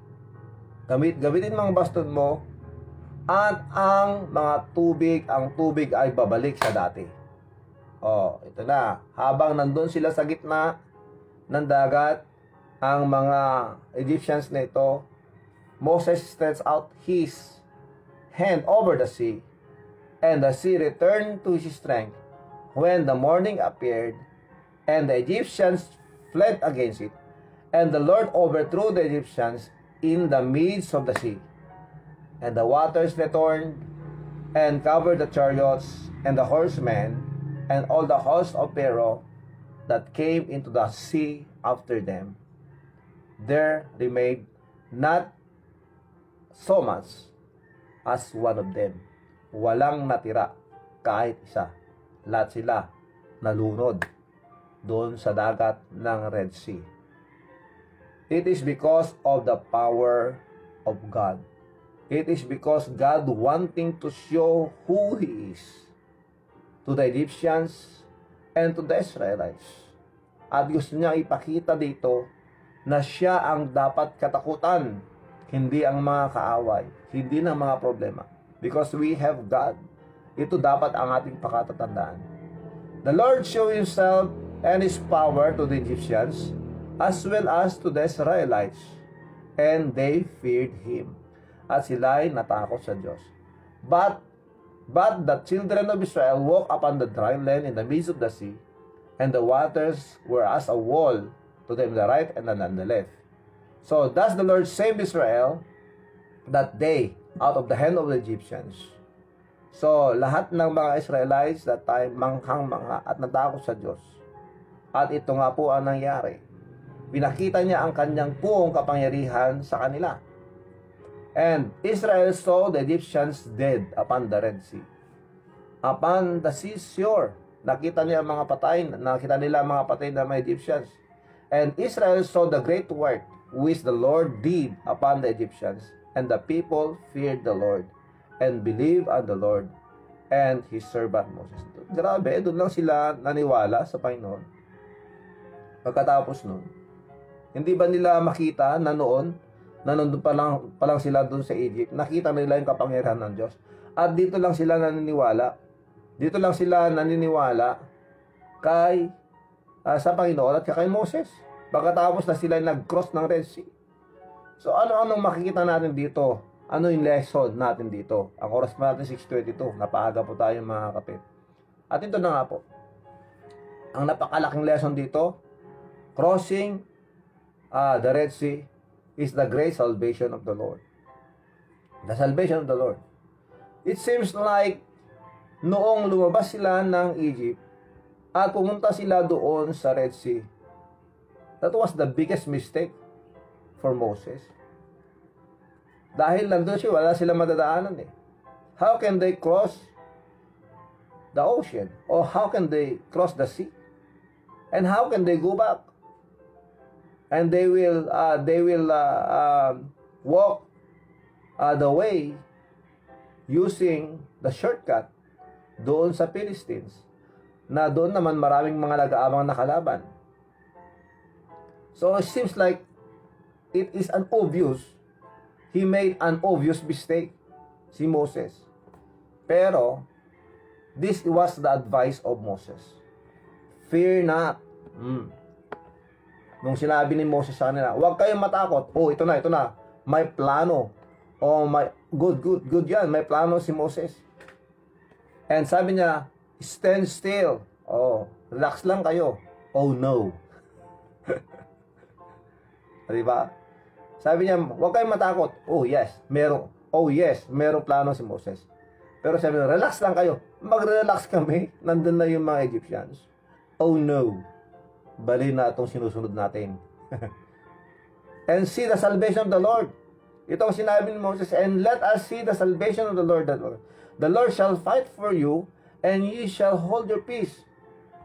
Gamitin mga baston mo at ang tubig ay babalik sa dati. Oh, ito na. Habang nandun sila sa gitna ng dagat, ang mga Egyptians na ito, Moses stretched out his hand over the sea, and the sea returned to his strength when the morning appeared, and the Egyptians fled against it, and the Lord overthrew the Egyptians in the midst of the sea. And the waters returned and covered the chariots and the horsemen and all the host of Pharaoh that came into the sea after them. There remained not so much as one of them. Walang natira kahit isa. Lahat sila nalunod doon sa dagat ng Red Sea. It is because of the power of God. It is because God wanting to show who He is to the Egyptians and to the Israelites. At gusto niya ipakita dito na siya ang dapat katakutan, hindi ang mga kaaway, hindi ng mga problema. Because we have God. Ito dapat ang ating pakatatandaan. The Lord showed Himself and His power to the Egyptians as well as to the Israelites, and they feared Him. At sila'y natakot sa Diyos. But the children of Israel walked upon the dry land in the midst of the sea, and the waters were as a wall to them on the right and on the left. So thus the Lord saved Israel that day out of the hand of the Egyptians. So lahat ng mga Israelites that time manghang-mangha at natakot sa Diyos. At ito nga po ang nangyari. Pinakita niya ang kanyang buong kapangyarihan sa kanila. And Israel saw the Egyptians dead upon the Red Sea. Upon the seashore, nakita nila mga patay na mga Egyptians. And Israel saw the great work which the Lord did upon the Egyptians, and the people feared the Lord and believed on the Lord and His servant Moses. Grabe, doon lang sila naniwala sa Panginoon. Pagkatapos nun, hindi ba nila makita na noon, na nandun pa lang sila doon sa Egypt, nakita nila yung kapangyarihan ng Diyos. At dito lang sila naniniwala. Dito lang sila naniniwala sa Panginoon at kay Moses. Pagkatapos na sila nag-cross ng Red Sea. So ano-anong makikita natin dito? Ano yung lesson natin dito? Ang oras pa natin 6:22. Napaaga po tayo mga kapit. At ito na nga po. Ang napakalaking lesson dito, crossing the Red Sea is the great salvation of the Lord. The salvation of the Lord. It seems like noong lumabas sila ng Egypt at pumunta sila doon sa Red Sea, that was the biggest mistake for Moses. Dahil nandun siya, wala silang madadaanan eh. How can they cross the ocean? Or how can they cross the sea? And how can they go back? And they will walk the way using the shortcut doon sa Philistines, na doon naman maraming mga nag-aabang na kalaban. So, it seems like it is an obvious, he made an obvious mistake, si Moses. Pero, this was the advice of Moses. Fear not. Nung sinabi ni Moses sa kanila, huwag kayong matakot. Oh, ito na. May plano. Oh, good yan. May plano si Moses. And sabi niya, stand still. Oh, relax lang kayo. Oh, no. Diba? Sabi niya, huwag kayong matakot. Oh, yes. Merong plano si Moses. Pero sabi niya, relax lang kayo. Mag-relax kami. Nandun na yung mga Egyptians. Oh, no. Bali na itong sinusunod natin. And see the salvation of the Lord. Ito ang sinabi ni Moses, and let us see the salvation of the Lord. The Lord shall fight for you, and ye shall hold your peace.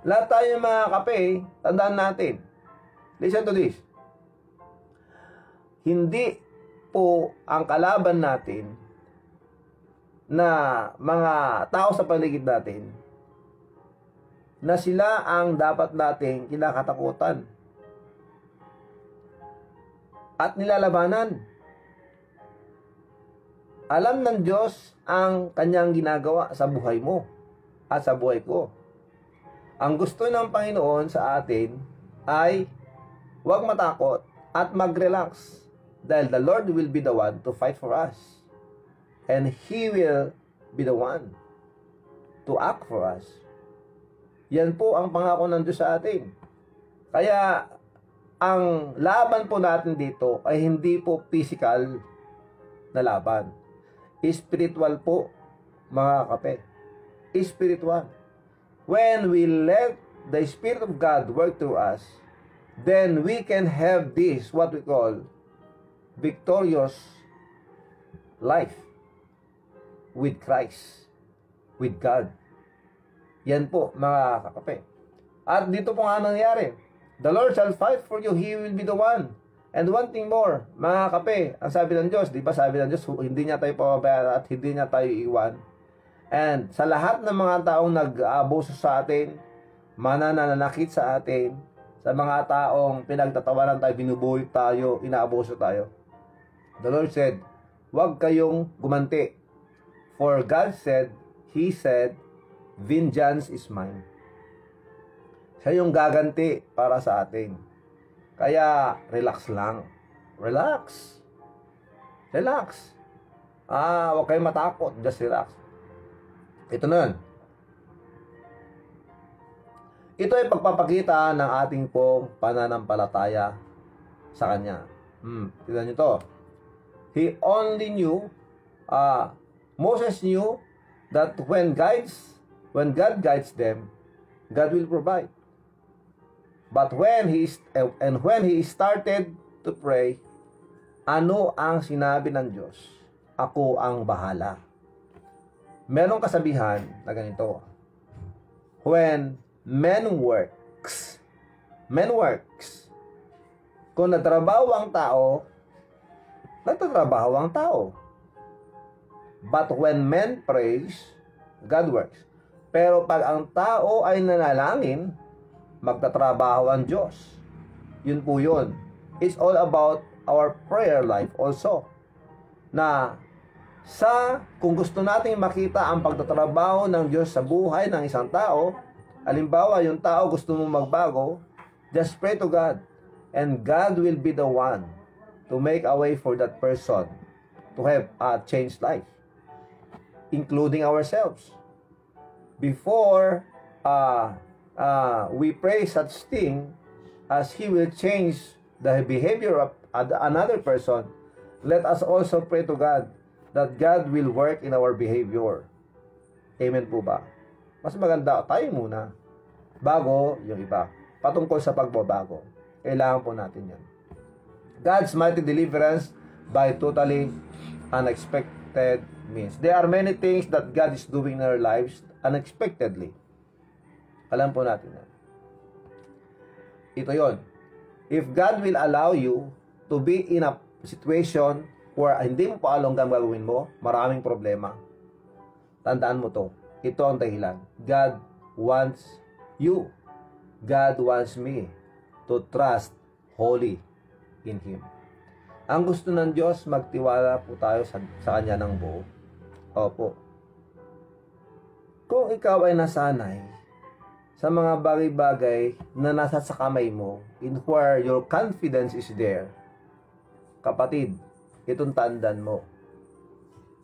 Lahat tayo mga kape, tandaan natin. Listen to this. Hindi po ang kalaban natin na mga tao sa paligid natin na sila ang dapat nating kinakatakutan at nilalabanan. Alam ng Diyos ang kanyang ginagawa sa buhay mo at sa buhay ko. Ang gusto ng Panginoon sa atin ay huwag matakot at mag-relax. Dahil the Lord will be the one to fight for us. And He will be the one to act for us. Yan po ang pangako ng Diyos sa atin. Kaya, ang laban po natin dito ay hindi po physical na laban. Spiritual po, mga kape. Spiritual. When we let the Spirit of God work through us, then we can have this, what we call, victorious life with Christ, with God. Yan po, mga kakape. At dito po nga nangyari, the Lord shall fight for you, He will be the one. And one thing more, mga kape, ang sabi ng Diyos, di ba sabi ng Diyos, hindi niya tayo pababayaan at hindi niya tayo iwan. And sa lahat ng mga taong nag-aabuso sa atin, manananakit sa atin, sa mga taong pinagtatawanan tayo, binubuhay tayo, inaabuso tayo, the Lord said, huwag kayong gumanti. For God said, He said, vengeance is mine. Siya yung gaganti para sa atin. Kaya, relax lang. Relax. Relax. Huwag kayong matakot. Just relax. Ito na yun. Ito ay pagpapakita ng ating pong pananampalataya sa Kanya. Tignan nyo to. He only knew, Moses knew that when God guides them, God will provide. But when he started to pray, ano ang sinabi ng Diyos? Ako ang bahala. Merong kasabihan na ganito. When man works. Kung nagtrabaho ang tao, nagtatrabaho ang tao. But when man prays, God works. Pero pag ang tao ay nanalangin, magtatrabaho ang Diyos. Yun po yun. It's all about our prayer life also. Na kung gusto nating makita ang pagtatrabaho ng Diyos sa buhay ng isang tao, halimbawa yung tao gusto mong magbago, just pray to God. And God will be the one to make a way for that person to have a changed life, including ourselves. Before we pray such thing as He will change the behavior of another person, let us also pray to God that God will work in our behavior. Amen po ba? Mas maganda tayo muna bago yung iba. Patungkol sa pagbabago. Kailangan po natin yan. God's mighty deliverance by totally unexpected means. There are many things that God is doing in our lives unexpectedly. Alam po natin yan. Ito yon. If God will allow you to be in a situation where hindi mo pa alam ang gagawin mo, maraming problema. Tandaan mo to. Ito ang dahilan. God wants you. God wants me to trust wholly in Him. Ang gusto ng Diyos, magtiwala po tayo sa Kanya ng buo. Opo. Kung ikaw ay nasanay sa mga bagay-bagay na nasa sa kamay mo, in where your confidence is there, kapatid, itong tandaan mo.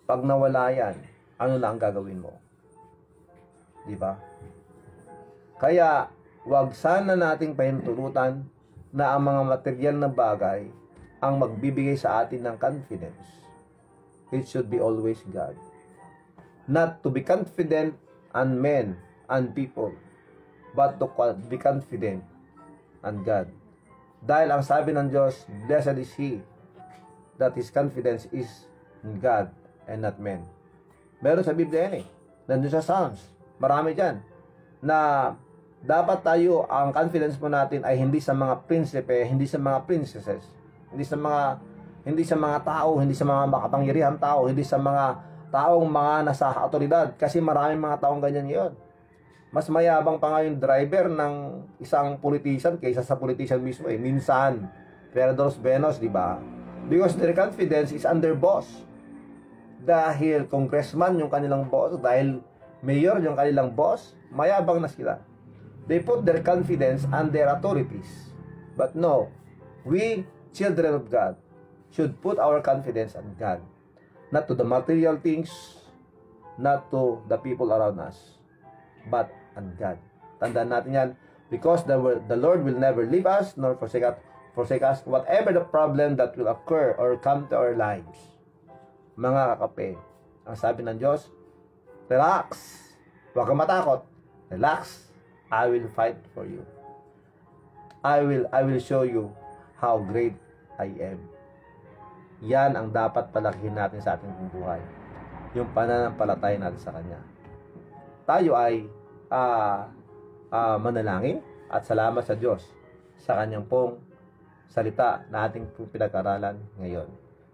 Pag nawala yan, ano na ang gagawin mo? Di ba? Kaya, wag sana nating pahintulutan na ang mga material na bagay ang magbibigay sa atin ng confidence. It should be always God. Not to be confident on men and people, but to be confident on God. Dahil ang sabi ng Diyos, blessed is he that his confidence is in God and not men. Meron sa Biblia yan eh. Nandun sa Psalms. Marami dyan. Na dapat tayo, ang confidence mo natin ay hindi sa mga prinsipe, hindi sa mga princesses, hindi sa mga tao, hindi sa mga makapangyarihang tao, hindi sa mga taong mga nasa autoridad. Kasi maraming mga taong ganyan ngayon. Mas mayabang pa nga yung driver ng isang politician kaysa sa politician mismo eh. Minsan, Ferdos Benos, di ba? Because their confidence is on their boss. Dahil congressman yung kanilang boss, dahil mayor yung kanilang boss, mayabang na sila. They put their confidence on their authorities. But no, we, children of God, should put our confidence on God. Not to the material things, not to the people around us, but on God. Tandaan natin yan, because the Lord will never leave us, nor forsake us, whatever the problem that will occur or come to our lives. Mga kakape, ang sabi ng Diyos, relax, huwag kang matakot, relax, I will fight for you. I will show you how great I am. Yan ang dapat palakihin natin sa ating buhay. Yung pananampalataya natin sa Kanya. Tayo ay manalangin at salamat sa Diyos sa Kanyang pong salita na ating pinag-aralan ngayon.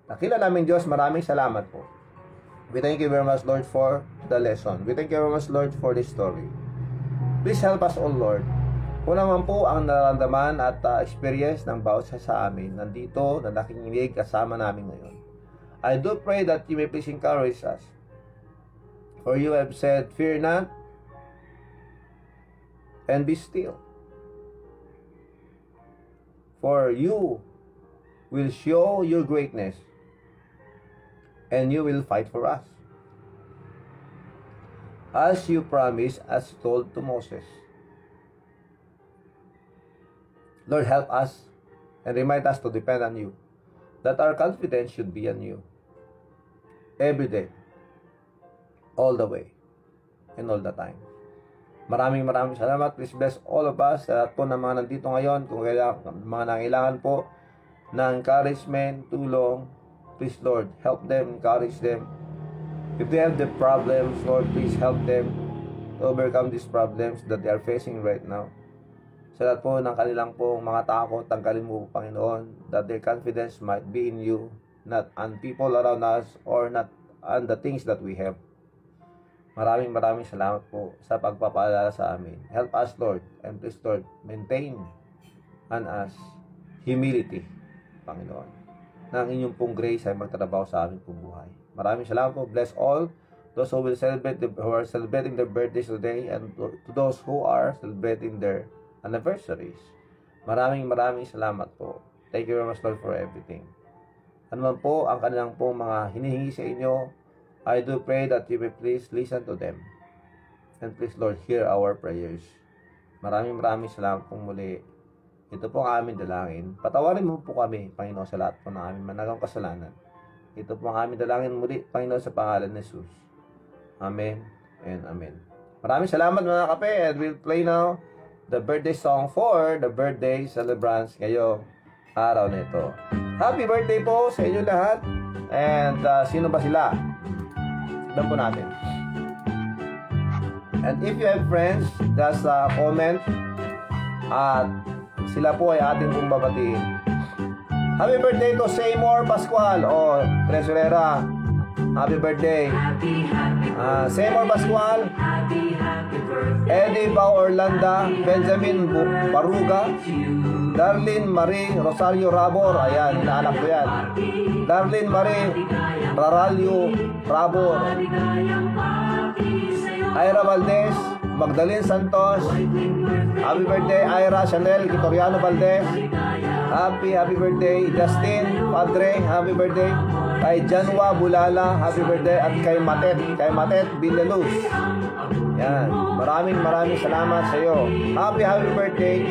Dakila namin Diyos, maraming salamat po. We thank you very much, Lord, for the lesson. We thank you very much, Lord, for this story. Please help us, O Lord. Kung naman po ang nararamdaman at experience ng bawat sa amin, nandito na nakikinig kasama namin ngayon. I do pray that you may please encourage us. For you have said, fear not, and be still. For you will show your greatness, and you will fight for us. As you promised, as told to Moses. Lord, help us and remind us to depend on you. That our confidence should be on you. Every day. All the way. And all the time. Maraming salamat. Please bless all of us. Sa lahat po ng mga nandito ngayon. Kung mga nangailangan po ng encouragement, tulong, please Lord, help them, encourage them. If they have the problems, Lord, please help them to overcome these problems that they are facing right now. Sa lahat po ng kanilang pong mga takot, tanggalin mo, Panginoon, that their confidence might be in you, not on people around us, or not on the things that we have. Maraming salamat po sa pagpapaalala sa amin. Help us, Lord, and please, Lord, maintain on us humility, Panginoon, na ang inyong pong grace ay magtatrabaho sa aming pong buhay. Maraming salamat po. Bless all those who will celebrate, who are celebrating their birthdays today, and to those who are celebrating their anniversaries. Maraming salamat po. Thank you very much, Lord, for everything. Ano man po ang kanilang po mga hinihingi sa inyo, I do pray that you may please listen to them. And please, Lord, hear our prayers. Maraming salamat po muli. Ito po ang aming dalangin. Patawarin mo po kami, Panginoon, sa lahat po ng aming managawang kasalanan. Ito po ang aming dalangin muli, Panginoon, sa pangalan ni Jesus. Amen and amen. Maraming salamat mga kape, and we'll play now the birthday song for the birthday celebrants ngayong araw na ito. Happy birthday po sa inyo lahat. And sino ba sila? Tignan po natin. And if you have friends, just comment. At sila po ay ating pong babatiin. Happy birthday to Seymour Pascual o Tresurera. Happy birthday. Happy Seymour Pascual, Eddie Bau Orlanda, Benjamin Baruga, Darlene Marie Rosario Rabor, ayan, inaanak ko yan. Darlene Marie Raralio Rabor, Ira Valdez, Magdalene Santos, happy birthday Ira Chanel Kitoriano Valdez, happy birthday Justin Padre, happy birthday kay Janwa Bulala, happy birthday, at kay Matet Villaluz. Yan, maraming salamat sa iyo. Happy birthday.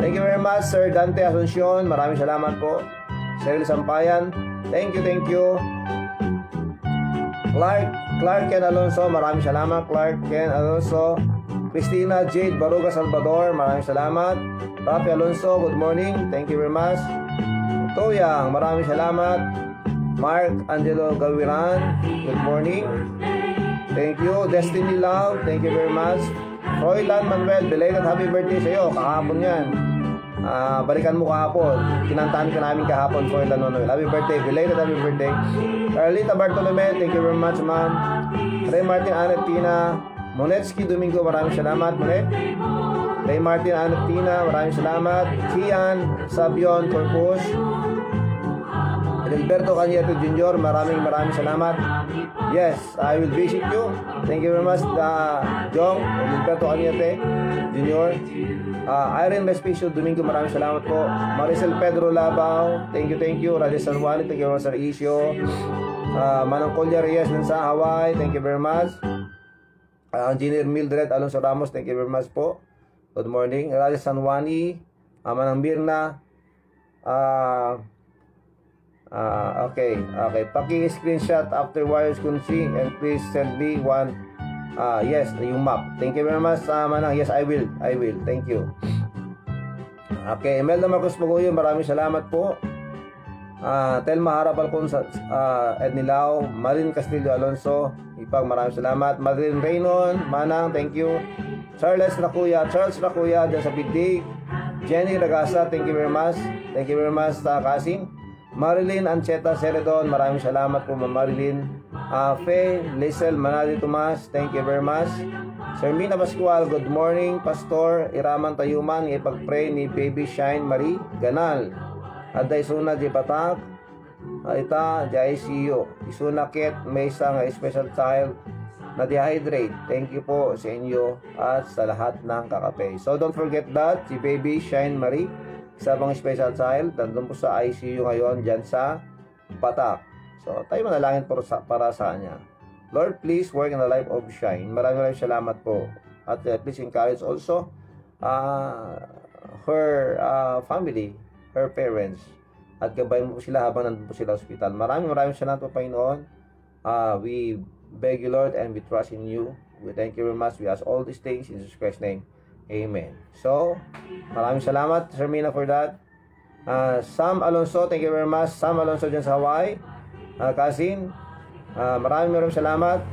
Thank you very much Sir Dante Asuncion, maraming salamat po. Cyril Sampayan, thank you. Clark Ken Alonso, maraming salamat. Clark Ken Alonso. Christina Jade Baruga Salvador, maraming salamat. Rafi Alonso, good morning, thank you very much. Toyang, maraming salamat. Mark Angelo Gawiran, good morning, thank you. Destiny Love, thank you very much. Roylan Manuel, belated happy birthday sa iyo, kahapon yan. Balikan mo kahapon, kinantahan ka namin kahapon. Roylan Manuel, happy birthday, belated happy birthday. Carlita Bartolome, thank you very much ma'am. Ray Martin Anetina Monetsky Domingo, maraming salamat Monet. Ray Martin Anetina, maraming salamat. Kian Sabion Corpus, Alberto Canieto Jr., maraming salamat. Yes, I will visit you. Thank you very much Jong Alberto Canieto Jr. Irene Respicio Domingo, maraming salamat po. Maricel Pedro Labao, thank you. Rajesh Sanwali, thank you very much Sir Isio. Manong Collier Reyes sa Hawaii, thank you very much. Engineer Mildred Alonso Ramos, thank you very much po. Good morning. Rajesh Sanwani, Manang Birna. Okay. Paki-screenshot after wires kunsi and please send me one. Yes, yung map. Thank you very much, Manang. Yes, I will. Thank you. Okay, Imelda Marcos Paguyo, maraming salamat po. Telma Harapalcon sa Ed Nilao, Marin Castillo Alonso, Ipag, maraming salamat. Madeline Raynon, Manang, thank you. Charles Rakuya dyan sa Bidig. Jenny Ragasa, thank you very much. Kasim. Marilyn Ancheta Ceredon, maraming salamat po Marilyn. Faye Lisel Manali Tomas, thank you very much. Sermina Pascual, good morning. Pastor Iraman Tayuman, ipag-pray ni Baby Shine Marie Ganal. Aday suna di patak, ita di ICU. Isuna kit may isang special child na dehydrate. Thank you po sa inyo at sa lahat ng kakape. So don't forget that si Baby Shine Marie, isa pang special child, nandun po sa ICU ngayon dyan sa Patak. So tayo manalangin para sa kanya. Lord, please work in the life of Shine. Maraming salamat po. At please encourage also her family, her parents, at gabayan mo po sila habang nandun po sila sa hospital. Maraming salamat po Panginoon. We beg you Lord and we trust in you. We thank you very much. We ask all these things in Jesus Christ's name. Amen. So, maraming salamat Sir Mina for that. Sam Alonso, thank you very much. Sam Alonso dyan sa Hawaii. Kasin, maraming salamat.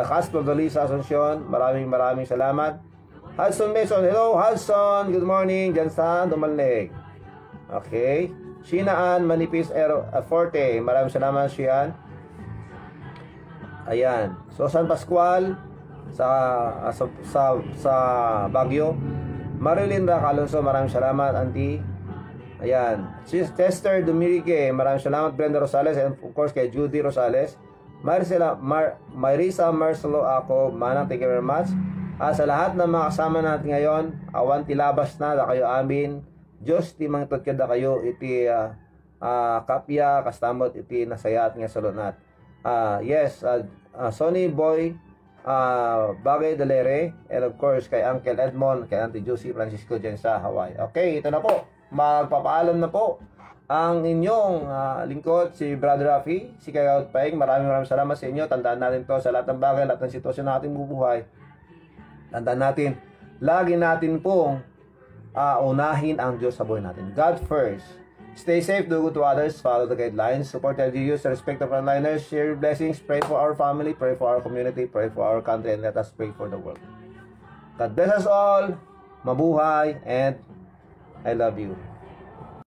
Castro Dalisa Asuncion, maraming salamat. Hudson Mason, hello Hudson, good morning dyan sa Dumalneg. Okay. Shinaan Manipis Forte, maraming salamat Shian. Ayan. So San Pascual sa Baguio. Marilyn Rac Alonso, maraming salamat Auntie. Ayan. Chester Dumirique, maraming salamat. Brenda Rosales and of course kay Judy Rosales. Marisa Marcelo ako, manang, thank you very much. Sa lahat ng mga kasama natin ngayon, awan tilabas na da kayo amin. Diyos ti mangtod kada kayo iti kapya kastamot iti nasayat nga salunat. Yes, Sonny Boy Bagay Dalere, and of course kay Uncle Edmond, kay Auntie Josie Francisco dyan sa Hawaii. Okay, ito na po. Magpapaalam na po ang inyong lingkod, si Brother Rafi, si Kayot Paeng. Maraming salamat sa inyo. Tandaan natin to sa lahat ng bagay, lahat ng sitwasyon natin bubuhay. Tandaan natin, lagi natin pong unahin ang Diyos sa buhay natin. God first. Stay safe, do good to others, follow the guidelines, support LGUs, respect the frontliners, share your blessings, pray for our family, pray for our community, pray for our country, and let us pray for the world. God bless us all, mabuhay, and I love you.